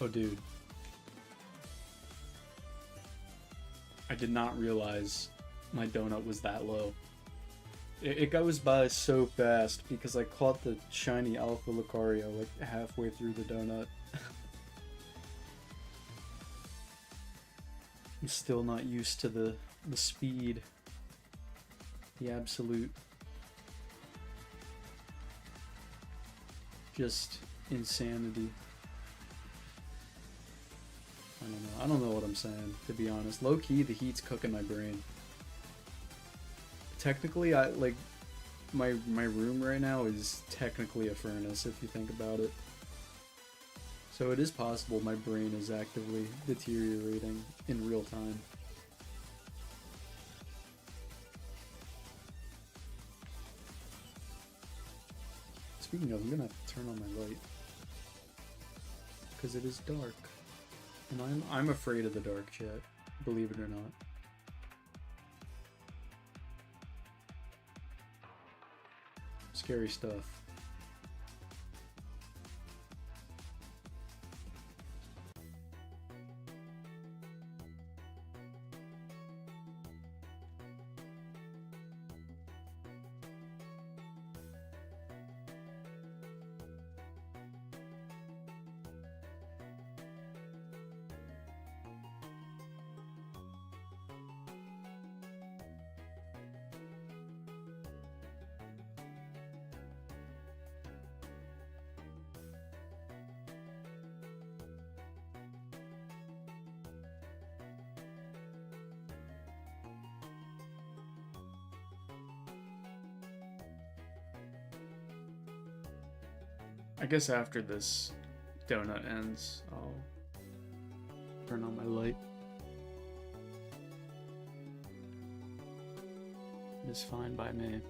Oh, dude. I did not realize my donut was that low. It goes by so fast because I caught the shiny Alpha Lucario like halfway through the donut. I'm still not used to the speed. The absolute just insanity. I don't know what I'm saying, to be honest. Low key, the heat's cooking my brain. Technically, my room right now is technically a furnace if you think about it. So it is possible my brain is actively deteriorating in real time. speaking of, I'm gonna have to turn on my light. Because it is dark. And I'm afraid of the dark, chat. Believe it or not. Scary stuff. I guess after this donut ends, I'll turn on my light. It's fine by me.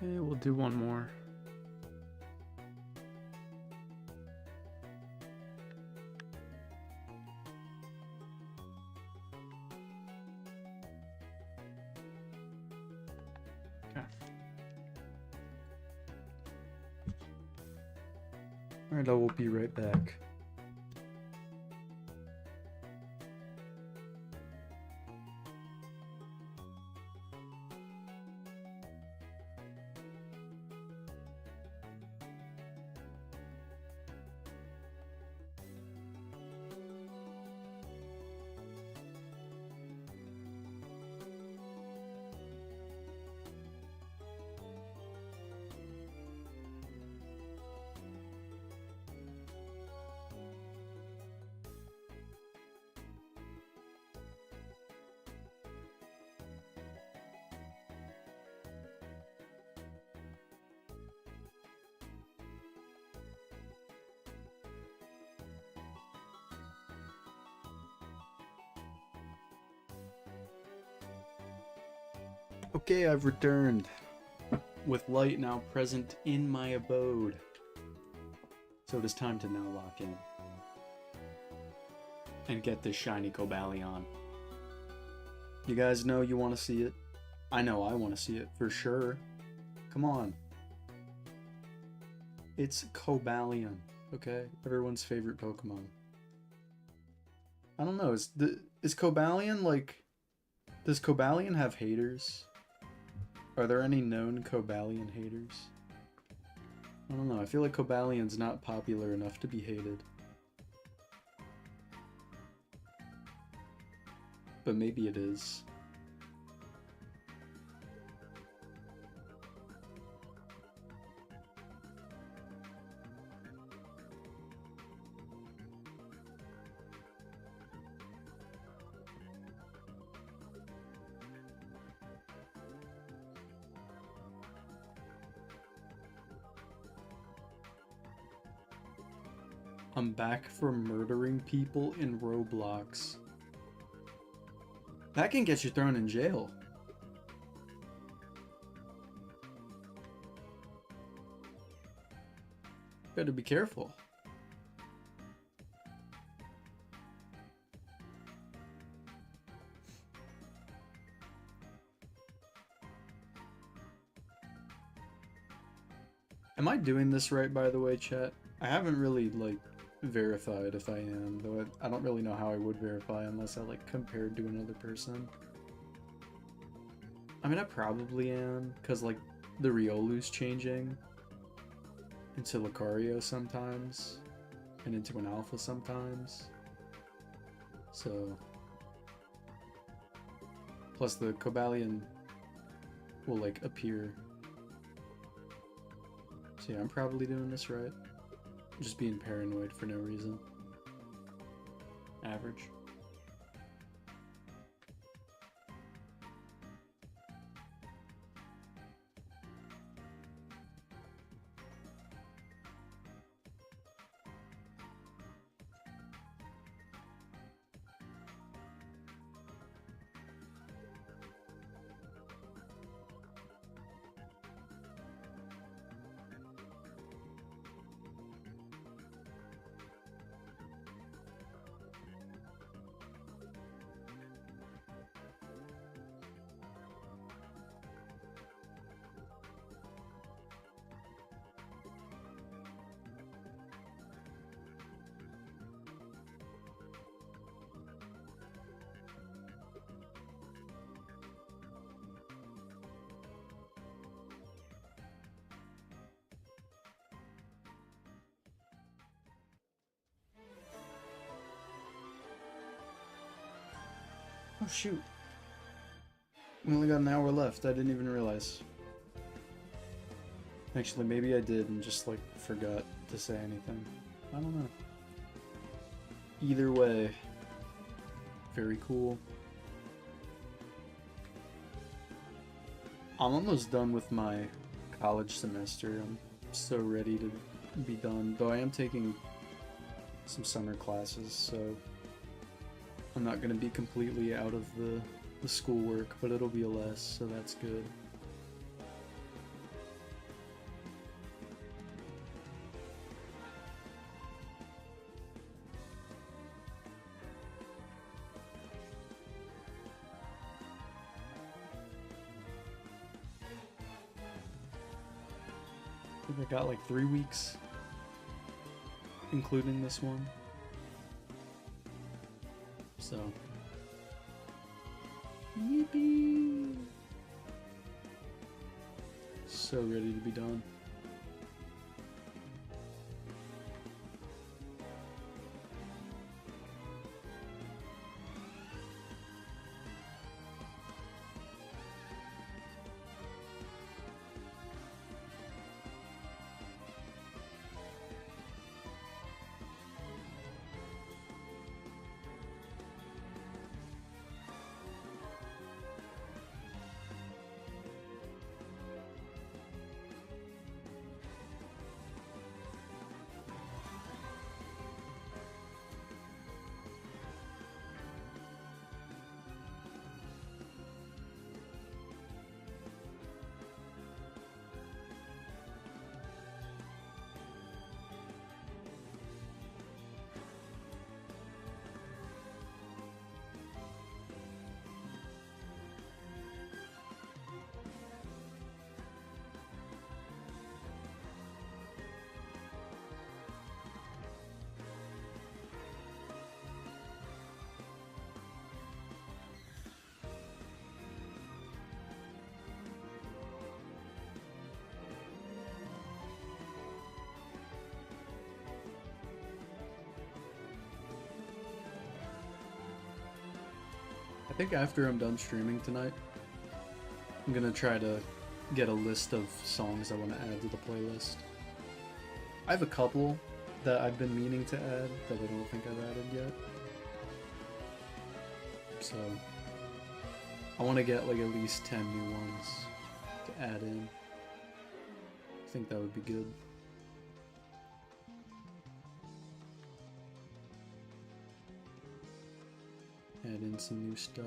Okay, we'll do one more. Okay. Alright, I will be right back. Okay, I've returned, with light now present in my abode. So it is time to now lock in. And get this shiny Cobalion. You guys know you want to see it. I know I want to see it, for sure. Come on. It's Cobalion, okay? Everyone's favorite Pokemon. I don't know, is Cobalion, like... Does Cobalion have haters? Are there any known Cobalion haters? I don't know, I feel like Cobalion's not popular enough to be hated. But maybe it is. I'm back from murdering people in Roblox. That can get you thrown in jail. Better be careful. Am I doing this right, by the way, chat? I haven't really, like, verified if I am, though I don't really know how I would verify unless I like compared to another person. I mean, I probably am, because like the Riolu's changing into Lucario sometimes, and into an Alpha sometimes. So, plus the Cobalion will like appear. So yeah, I'm probably doing this right. I'm just being paranoid for no reason. Average. Oh shoot. We only got an hour left. I didn't even realize. Actually, maybe I did and just like forgot to say anything. I don't know. Either way, very cool. I'm almost done with my college semester. I'm so ready to be done. Though I am taking some summer classes, so I'm not going to be completely out of the schoolwork, but it'll be less, so that's good. I think I got like 3 weeks, including this one. So, yippee! So ready to be done. I think after I'm done streaming tonight, I'm gonna try to get a list of songs I want to add to the playlist. I have a couple that I've been meaning to add that I don't think I've added yet. So, I want to get like at least 10 new ones to add in. I think that would be good. Add in some new stuff.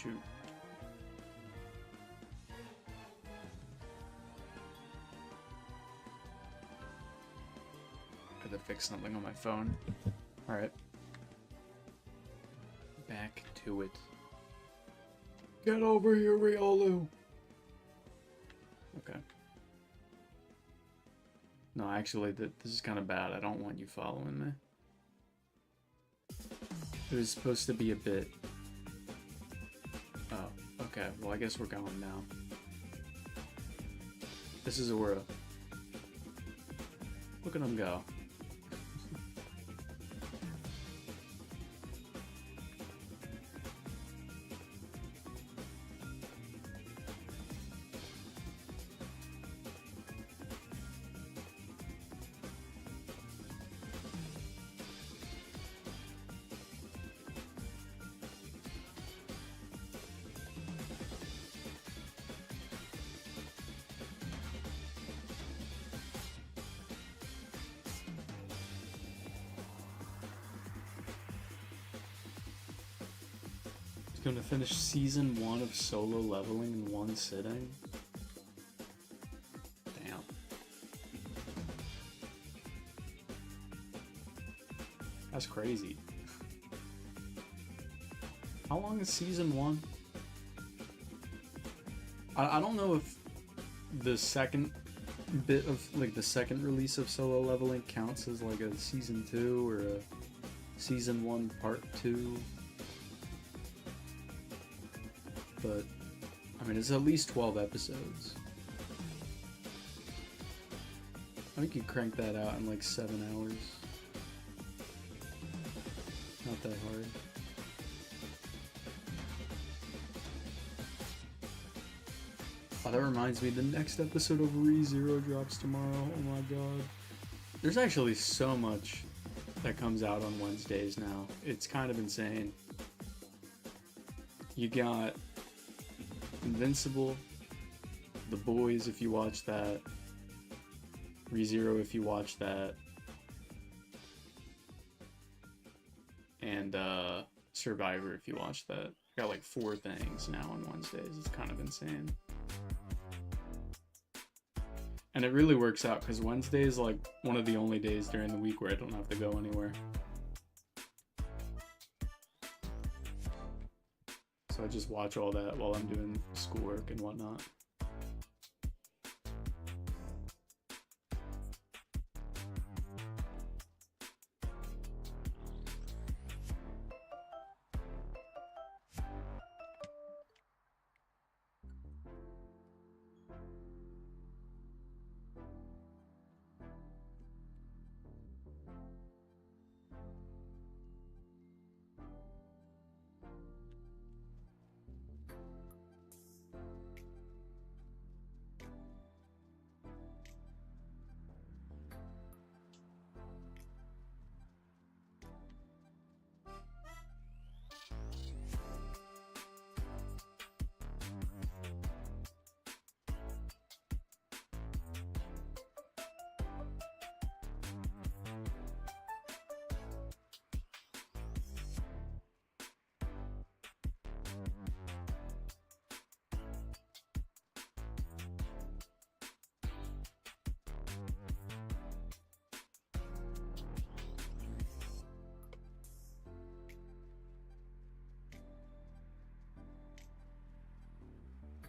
Shoot. I had to fix something on my phone. Alright. Back to it. Get over here, Riolu! Okay. No, actually, this is kind of bad. I don't want you following me. It was supposed to be a bit... Oh, okay. Well, I guess we're going now. This is Aura. Look at him go. Gonna finish season 1 of solo leveling in one sitting. Damn. That's crazy. How long is season 1? I don't know if the second bit of, like, the second release of solo leveling counts as like a season 2 or a season 1 part 2. But, I mean, it's at least 12 episodes. I think you crank that out in like 7 hours. Not that hard. Oh, that reminds me, the next episode of ReZero drops tomorrow. Oh my god. There's actually so much that comes out on Wednesdays now. It's kind of insane. You got Invincible, The Boys if you watch that, ReZero if you watch that, and Survivor if you watch that. Got like 4 things now on Wednesdays. It's kind of insane. And it really works out because Wednesday is like one of the only days during the week where I don't have to go anywhere. So I just watch all that while I'm doing schoolwork and whatnot.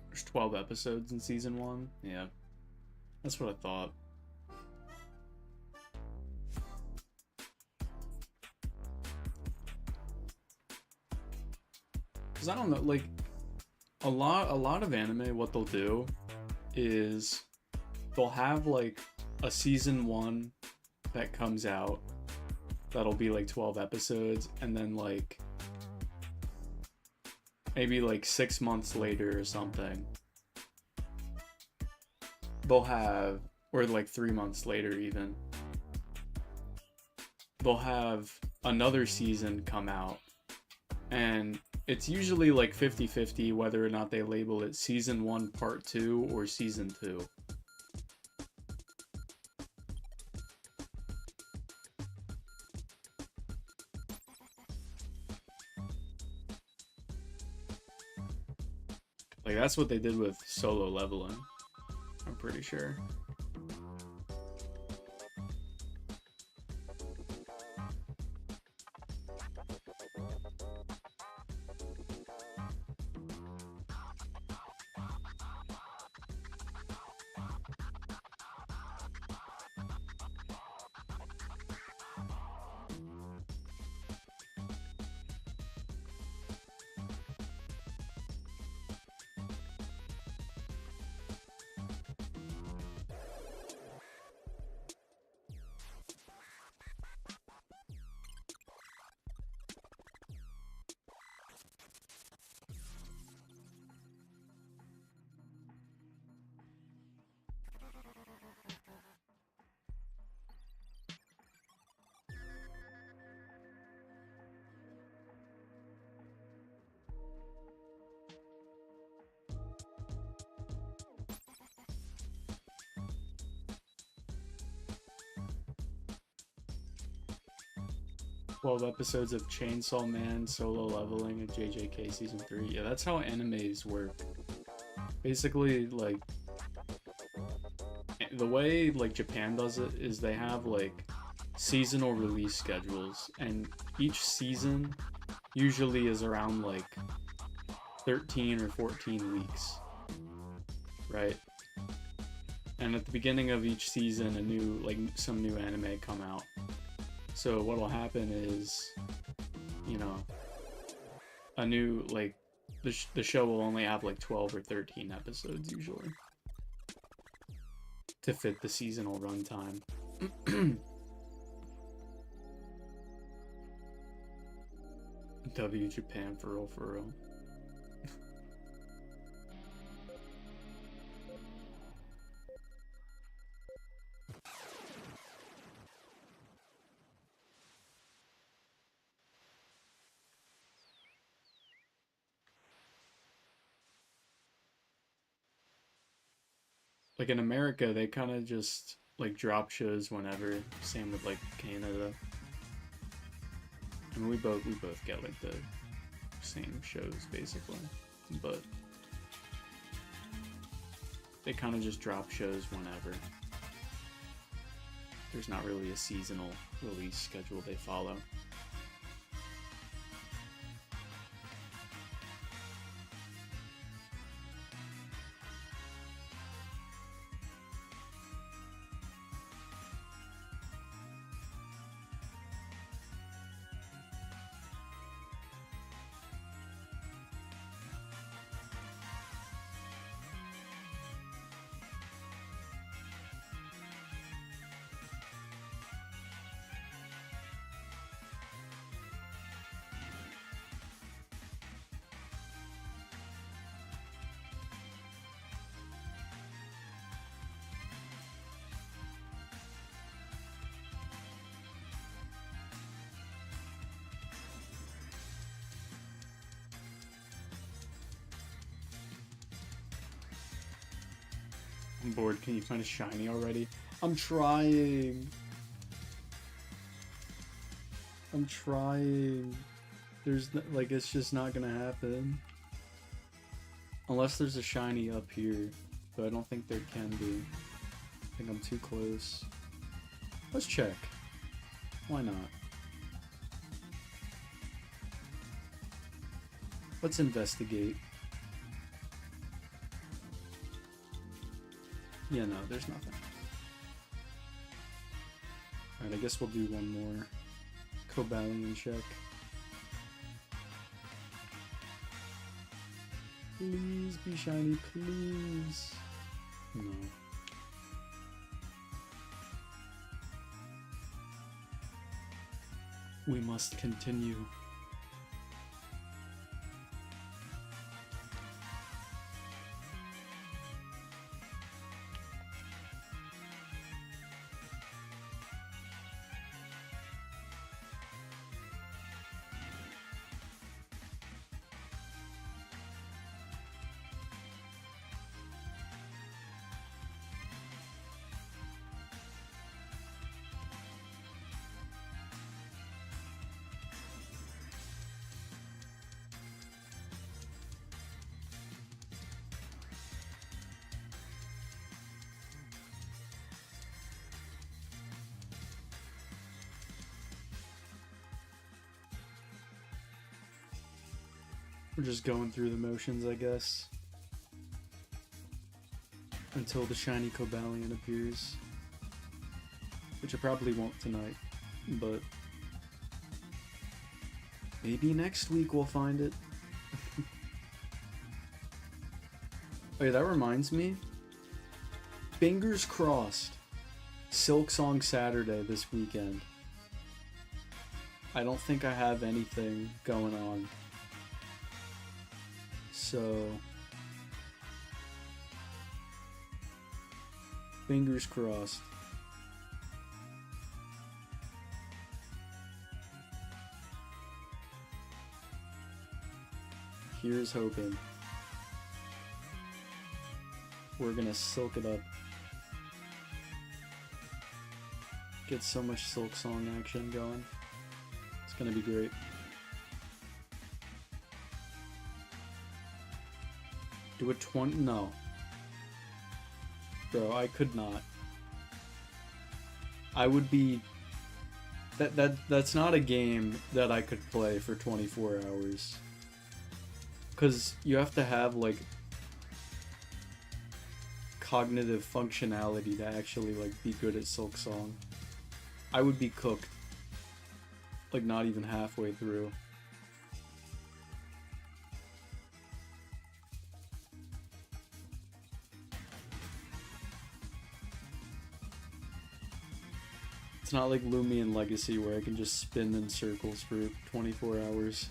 There's 12 episodes in season 1. Yeah. That's what I thought. Cause I don't know, like a lot of anime, what they'll do is they'll have like a season 1 that comes out that'll be like 12 episodes, and then like maybe like 6 months later or something, they'll have, or like 3 months later even, they'll have another season come out, and it's usually like 50-50 whether or not they label it season 1 part 2 or season 2. Like, that's what they did with Solo Leveling, I'm pretty sure. Episodes of Chainsaw Man, Solo Leveling, and JJK Season 3. Yeah, that's how animes work. Basically, like, the way, like, Japan does it is they have, like, seasonal release schedules, and each season usually is around, like, 13 or 14 weeks, right? And at the beginning of each season, some new anime come out. So what'll happen is, you know, the show will only have like 12 or 13 episodes usually to fit the seasonal runtime. W Japan for real, for real. Like in America, they kind of just like drop shows whenever. Same with like Canada. I mean, we both get like the same shows basically, but they kind of just drop shows whenever. There's not really a seasonal release schedule they follow. I'm bored. Can you find a shiny already? I'm trying. I'm trying. There's like, it's just not gonna happen. Unless there's a shiny up here, but I don't think there can be. I think I'm too close. Let's check. Why not? Let's investigate. Yeah, no, there's nothing. Alright, I guess we'll do one more Cobalion check. Please be shiny, please. No. We must continue. We're just going through the motions, I guess. Until the shiny Cobalion appears. Which I probably won't tonight, but maybe next week we'll find it. Wait, that reminds me. Fingers crossed. Silk Song Saturday this weekend. I don't think I have anything going on. So fingers crossed. Here's hoping. We're gonna silk it up. Get so much Silk Song action going. It's gonna be great. Do a 20? No. Bro, I could not. I would be... That's not a game that I could play for 24 hours. Because you have to have, like, cognitive functionality to actually, like, be good at Silk Song. I would be cooked. Like, not even halfway through. It's not like Lumion Legacy where I can just spin in circles for 24 hours.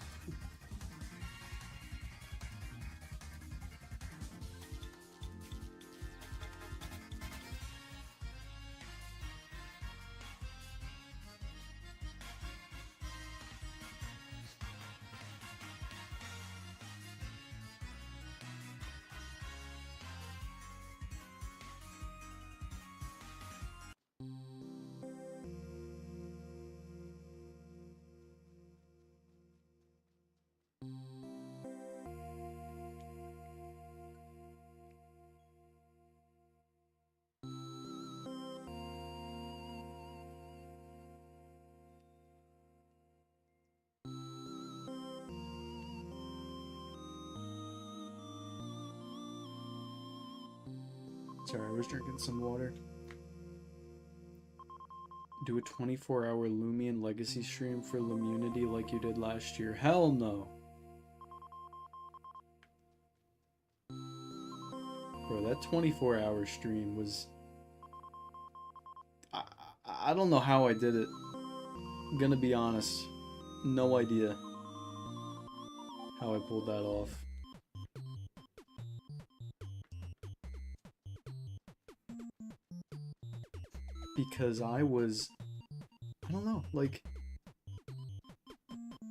Sorry, I was drinking some water. Do a 24-hour Lumion Legacy stream for Lumunity like you did last year. Hell no. Bro, that 24-hour stream was... I don't know how I did it. I'm gonna be honest. No idea how I pulled that off. Because I don't know, like,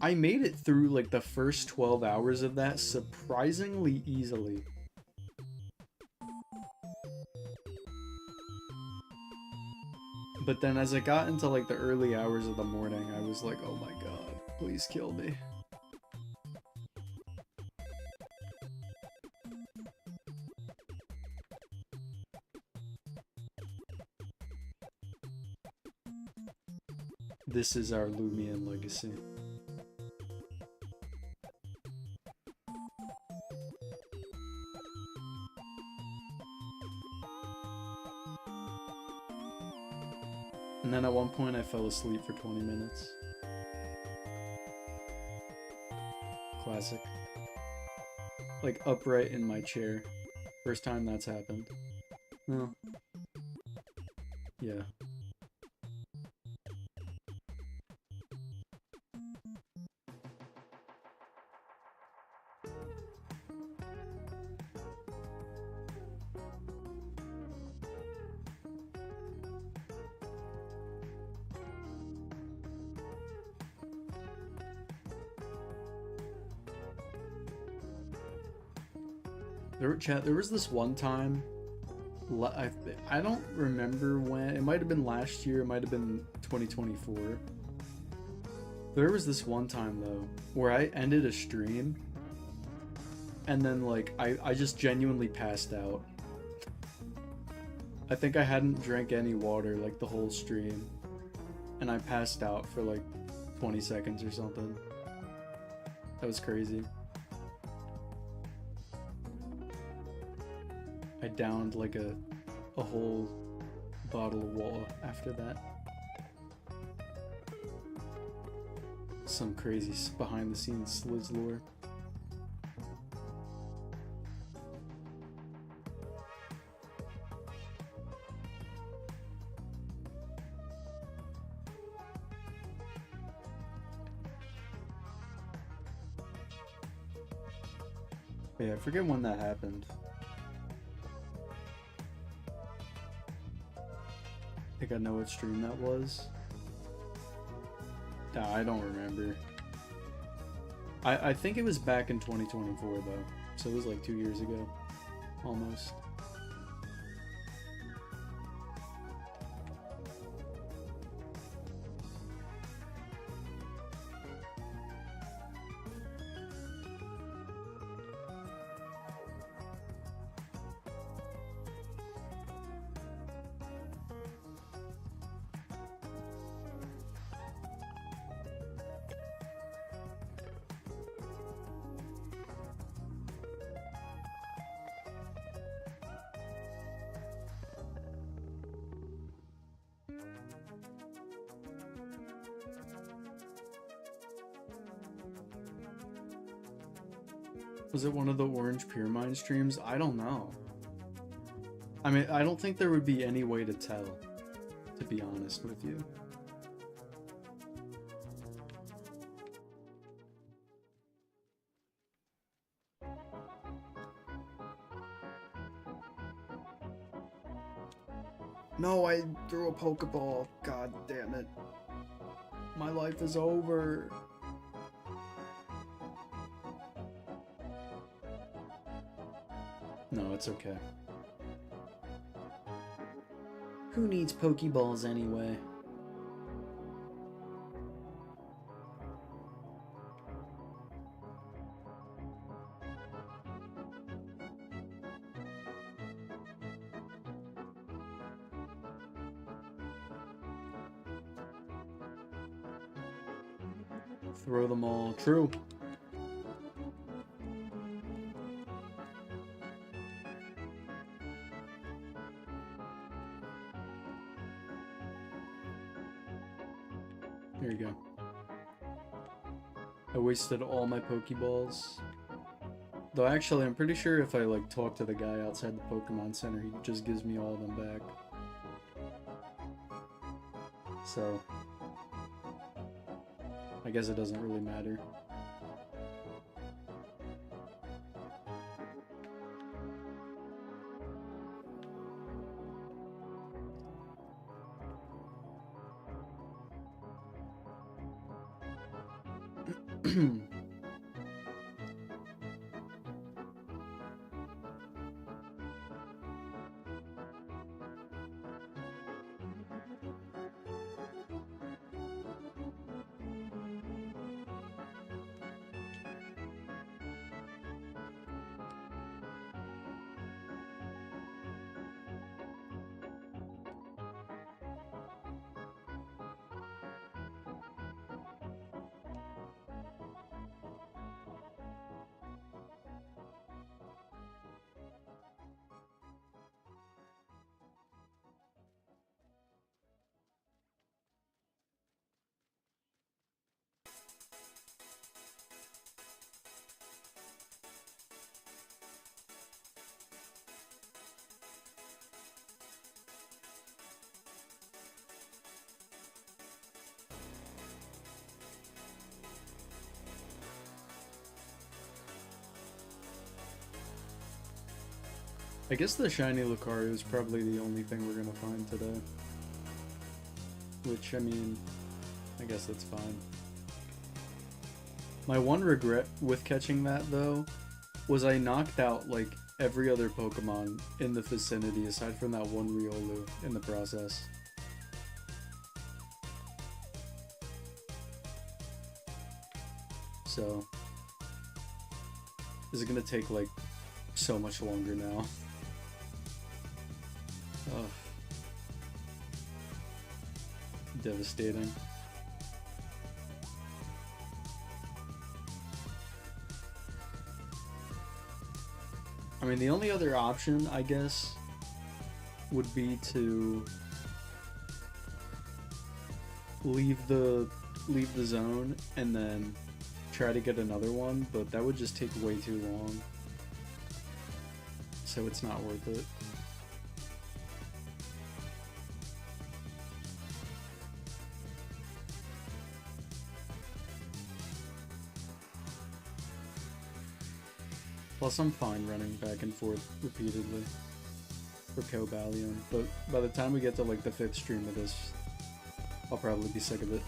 I made it through, like, the first 12 hours of that surprisingly easily. But then as I got into, like, the early hours of the morning, I was like, oh my god, please kill me. This is our Lumion Legacy. And then at one point I fell asleep for 20 minutes. Classic. Like upright in my chair. First time that's happened. No. Yeah. There was this one time, I don't remember when, it might have been last year, it might have been 2024. There was this one time though, where I ended a stream, and then like, I just genuinely passed out. I think I hadn't drank any water like the whole stream, and I passed out for like 20 seconds or something. That was crazy. I downed like a whole bottle of water after that. Some crazy behind the scenes Sliz lore. Yeah, I forget when that happened. I think I know what stream that was. Nah, I don't remember. I think it was back in 2024 though, so it was like 2 years ago, almost. Was it one of the Orange Pure Mine streams? I don't know. I mean, I don't think there would be any way to tell, to be honest with you. No, I threw a Pokeball. God damn it. My life is over. No, it's okay. Who needs Pokeballs anyway? Throw them all. True. There you go. I wasted all my Pokeballs. Though actually, I'm pretty sure if I like talk to the guy outside the Pokemon Center, he just gives me all of them back. So, I guess it doesn't really matter. I guess the shiny Lucario is probably the only thing we're gonna find today. Which, I mean, I guess that's fine. My one regret with catching that, though, was I knocked out, like, every other Pokemon in the vicinity aside from that one Riolu in the process. So, this is gonna take, like, so much longer now. Ugh. Devastating. I mean, the only other option, I guess, would be to leave the zone and then try to get another one, but that would just take way too long. So it's not worth it. Plus, I'm fine running back and forth repeatedly for Cobalion, but by the time we get to like the 5th stream of this, I'll probably be sick of it.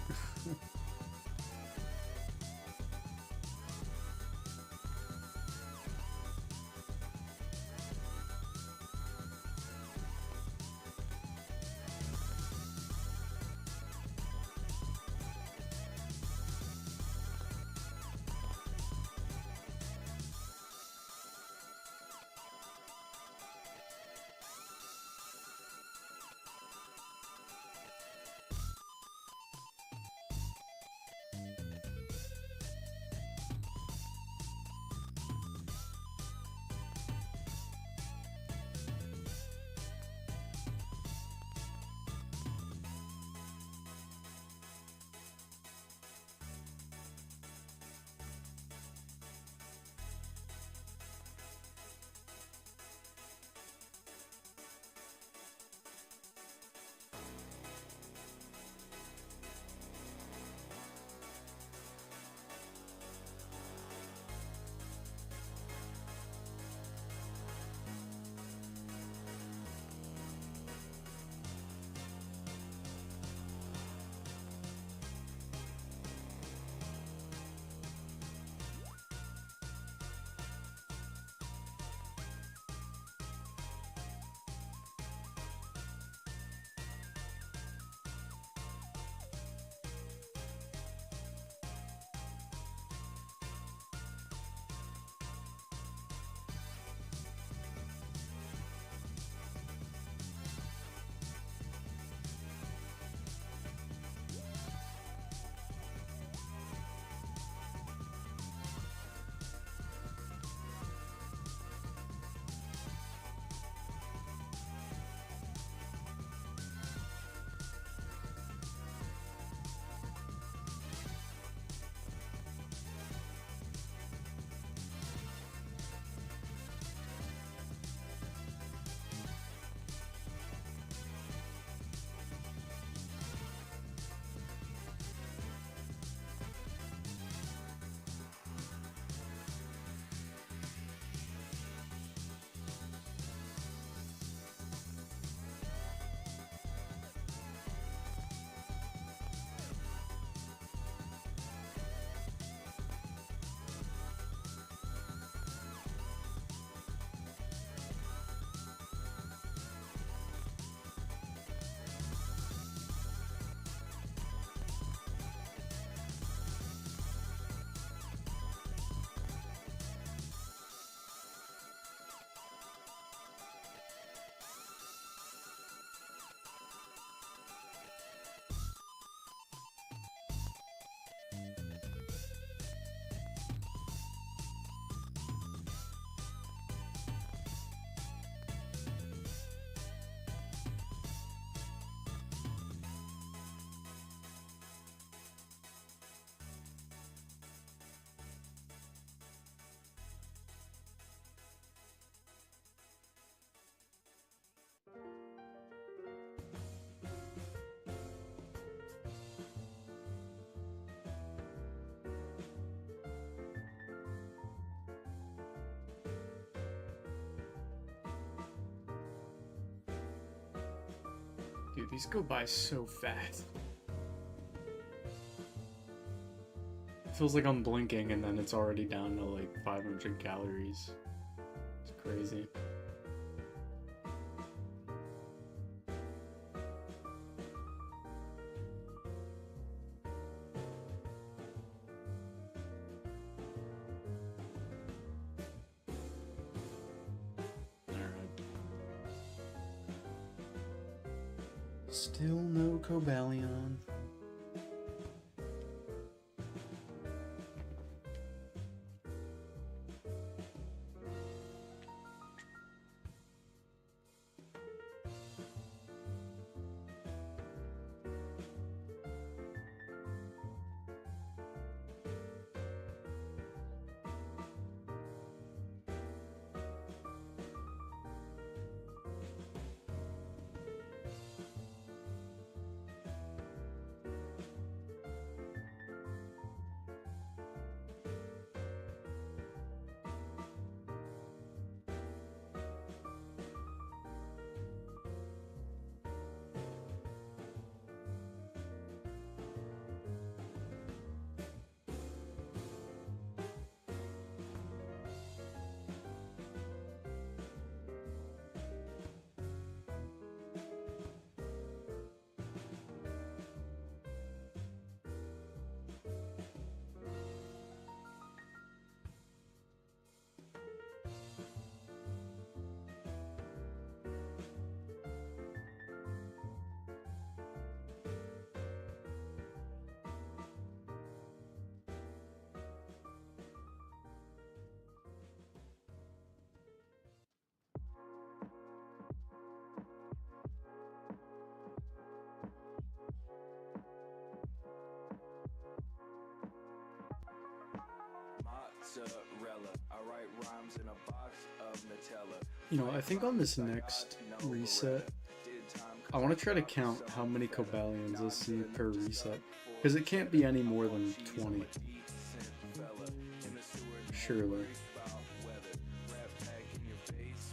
Dude, these go by so fast. It feels like I'm blinking and then it's already down to like 500 calories. It's crazy. Still no Cobalion. You know, I think on this next reset, I want to try to count how many Cobalions I see per reset. Because it can't be any more than 20. Surely.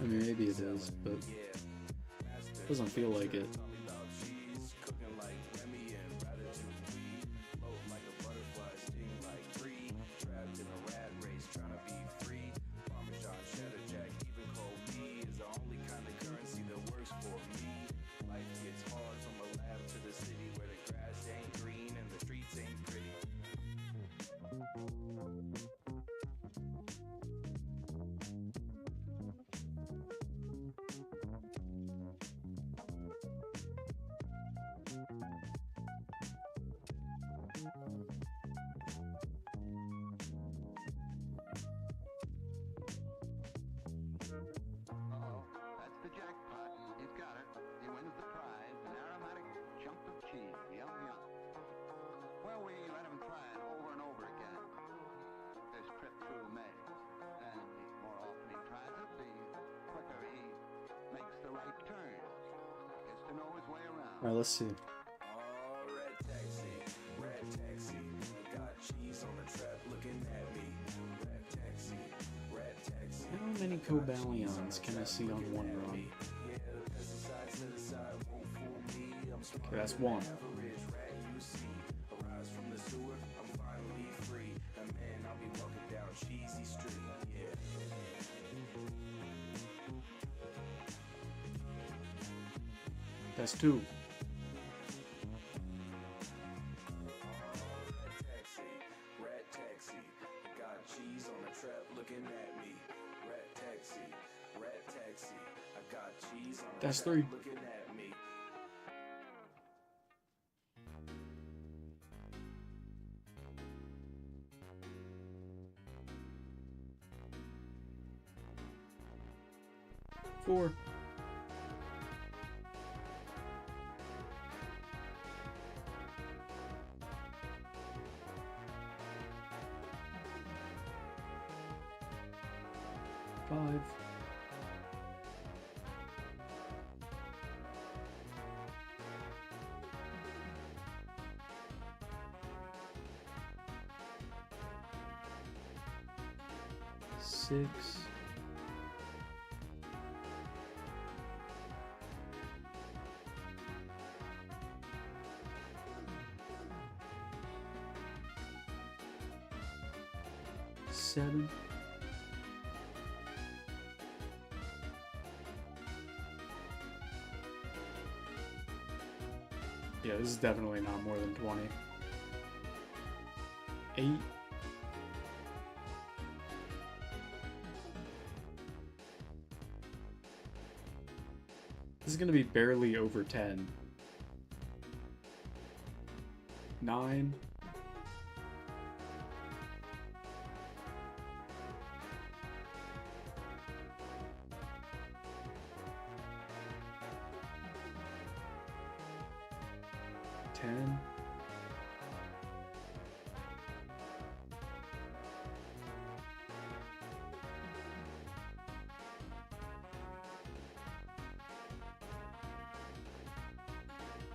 I mean, maybe it is, but it doesn't feel like it. Uh-oh, that's the jackpot. He's got it. He wins the prize, an aromatic chunk of cheese. Yum, yum. Well, we let him try it over and over again. This trip through the maze. And the more often he tries it, the quicker he makes the right turn. Gets to know his way around. Alright, let's see. Red taxi, got cheese on the trap looking at me. Red taxi. How many Cobalions can I see on one run? Okay, that's one. That's two. Red taxi, got cheese on the trap looking at me. Red taxi, I got cheese on the That's trap three. looking at me. Four. Five. Six. Seven. Yeah, this is definitely not more than 20. 8. This is gonna be barely over 10. 9. 10.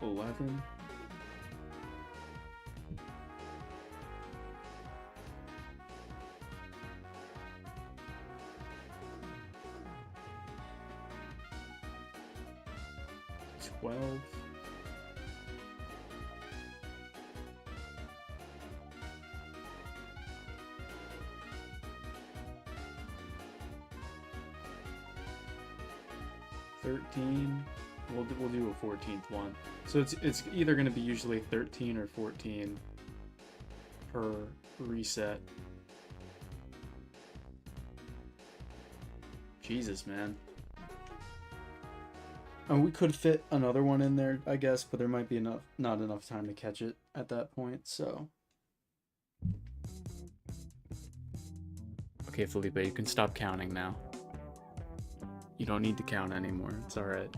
11. 12. 13. We'll do a 14th one. So it's either going to be usually 13 or 14 per reset. Jesus, man. And we could fit another one in there, I guess, but there might be not enough time to catch it at that point, so. Okay, Felipe, you can stop counting now. You don't need to count anymore. It's alright.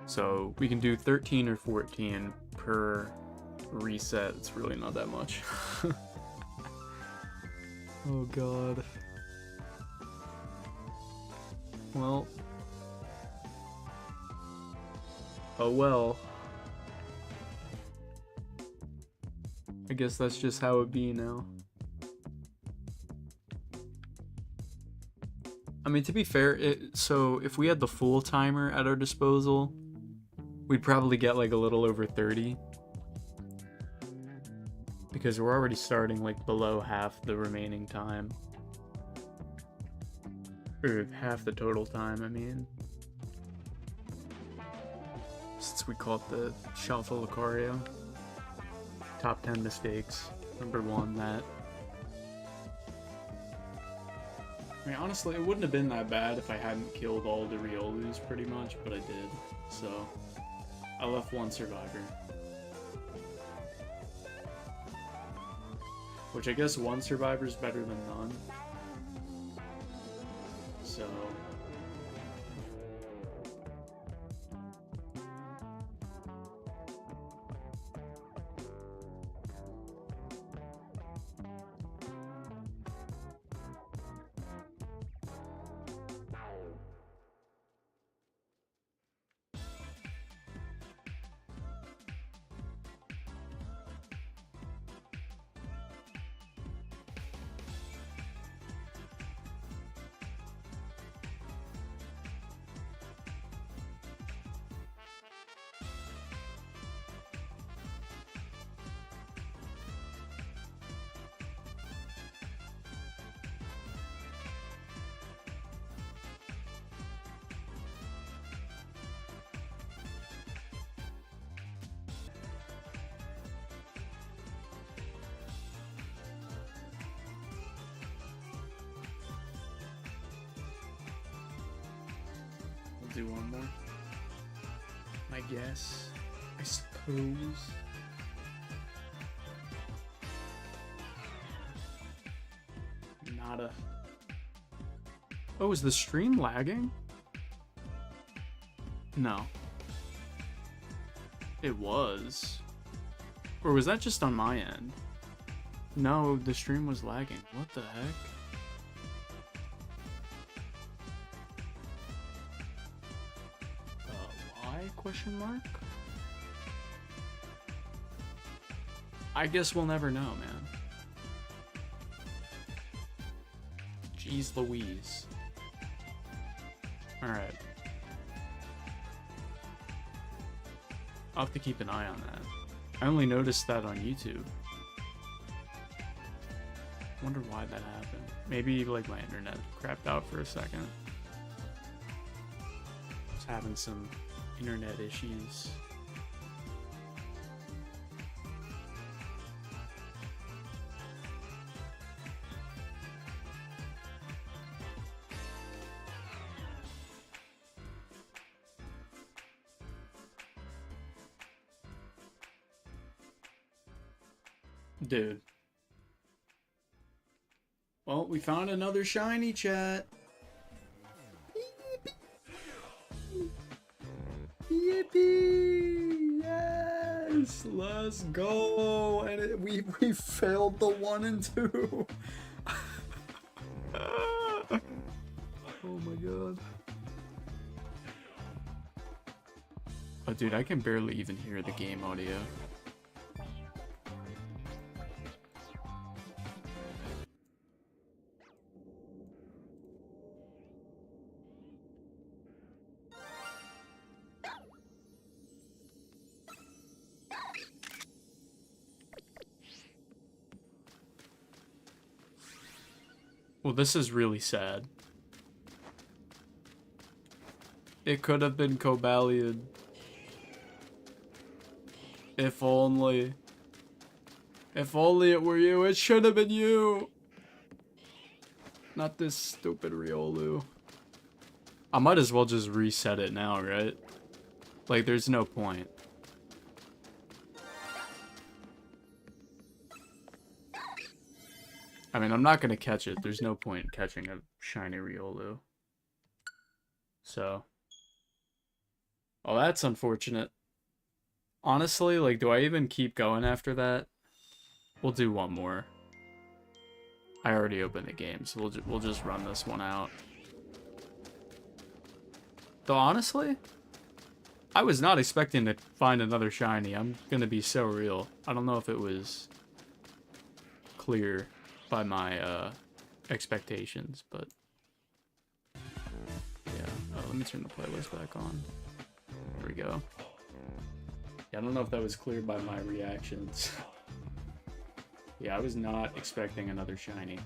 So we can do 13 or 14 per reset. It's really not that much. Oh god. Well. Oh well. I guess that's just how it be now. I mean, to be fair, so if we had the full timer at our disposal, we'd probably get like a little over 30. Because we're already starting like below half the remaining time. Or half the total time, I mean. Since we caught the Shuffle Lucario. Top 10 mistakes. Number 1, that. I mean, honestly, it wouldn't have been that bad if I hadn't killed all the Riolus pretty much, but I did. So, I left 1 survivor. Which I guess 1 survivor is better than none. So... do one more. I guess. I suppose. Nada. Oh, is the stream lagging? No. It was. Or was that just on my end? No, the stream was lagging. What the heck? Question mark? I guess we'll never know, man. Jeez Louise. Alright. I'll have to keep an eye on that. I only noticed that on YouTube. Wonder why that happened. Maybe like my internet crapped out for a second. I was having some internet issues. Dude. Well, we found another shiny, chat. Yippee! Yes! Let's go! And we failed the 1 and 2. Oh my god. Oh dude, I can barely even hear the game audio. Well, this is really sad. It could have been Cobalion. If only. If only it were you. It should have been you. Not this stupid Riolu. I might as well just reset it now, right? Like, there's no point. I mean, I'm not gonna catch it. There's no point in catching a shiny Riolu. So. Oh, that's unfortunate. Honestly, like, do I even keep going after that? We'll do one more. I already opened the game, so we'll just run this one out. Though honestly, I was not expecting to find another shiny. I'm gonna be so real. I don't know if it was clear by my expectations, but yeah. Oh, let me turn the playlist back on. There we go. Yeah, I don't know if that was clear by my reactions. Yeah, I was not expecting another shiny.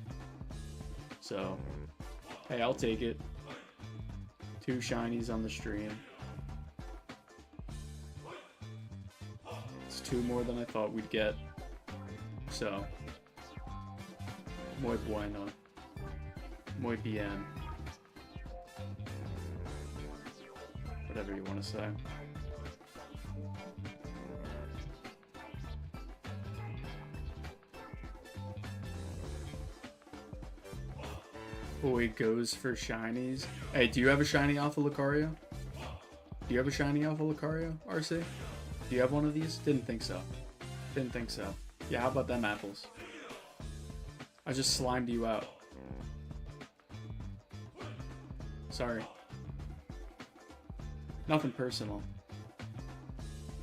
So, hey, I'll take it. 2 shinies on the stream. It's 2 more than I thought we'd get. So, muy bueno. Muy bien. Whatever you want to say. Boy goes for shinies. Hey, do you have a shiny Alpha Lucario? Do you have a shiny Alpha Lucario, RC? Do you have one of these? Didn't think so. Didn't think so. Yeah, how about them apples? I just slimed you out. Sorry. Nothing personal.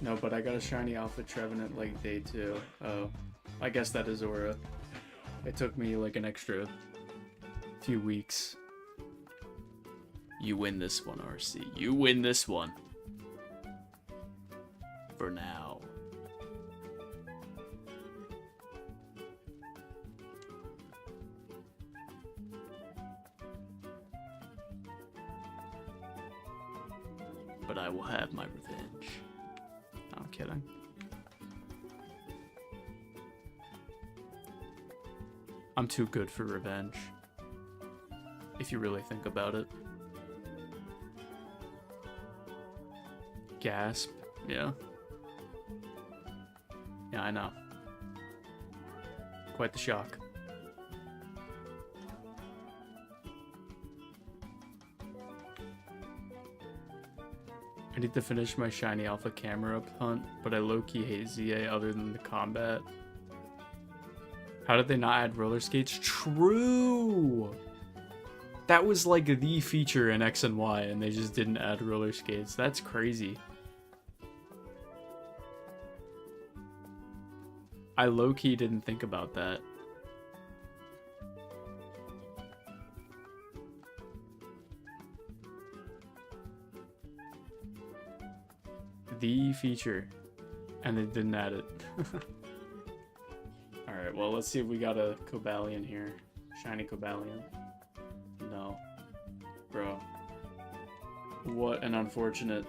No, but I got a shiny Alpha Trevenant like day 2. Oh, I guess that is Aura. It took me like an extra few weeks. You win this one, RC. You win this one. For now. But I will have my revenge. No, I'm kidding. I'm too good for revenge. If you really think about it. Gasp. Yeah. Yeah, I know. Quite the shock. I need to finish my shiny alpha camera up hunt, but I low-key hate ZA other than the combat. How did they not add roller skates? True! That was like the feature in X and Y, and they just didn't add roller skates. That's crazy. I low-key didn't think about that. The feature, and they didn't add it. Alright, well, let's see if we got a Cobalion here. Shiny Cobalion. No. Bro. What an unfortunate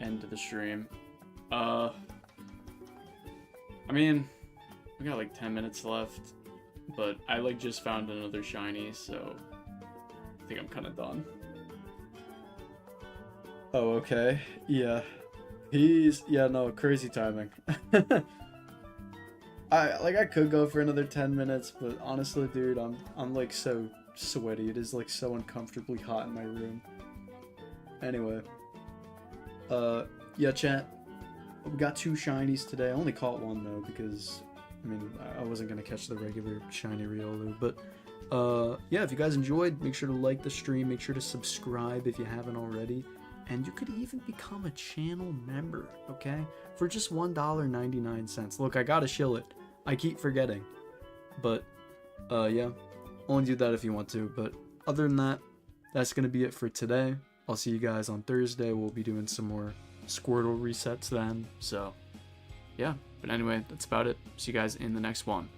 end to the stream. I mean, we got like 10 minutes left, but I like just found another shiny, so I think I'm kind of done. Oh, okay. Yeah. Yeah, no, crazy timing. I could go for another 10 minutes, but honestly, dude, I'm like so sweaty. It is like so uncomfortably hot in my room. Anyway, yeah, chat. We got 2 shinies today. I only caught 1 though because I mean I wasn't gonna catch the regular shiny Riolu. But yeah, if you guys enjoyed, make sure to like the stream. Make sure to subscribe if you haven't already. And you could even become a channel member, okay? For just $1.99. Look, I gotta shill it. I keep forgetting. But, yeah. Only do that if you want to. But other than that, that's gonna be it for today. I'll see you guys on Thursday. We'll be doing some more Squirtle resets then. So, yeah. But anyway, that's about it. See you guys in the next one.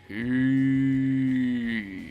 Peace.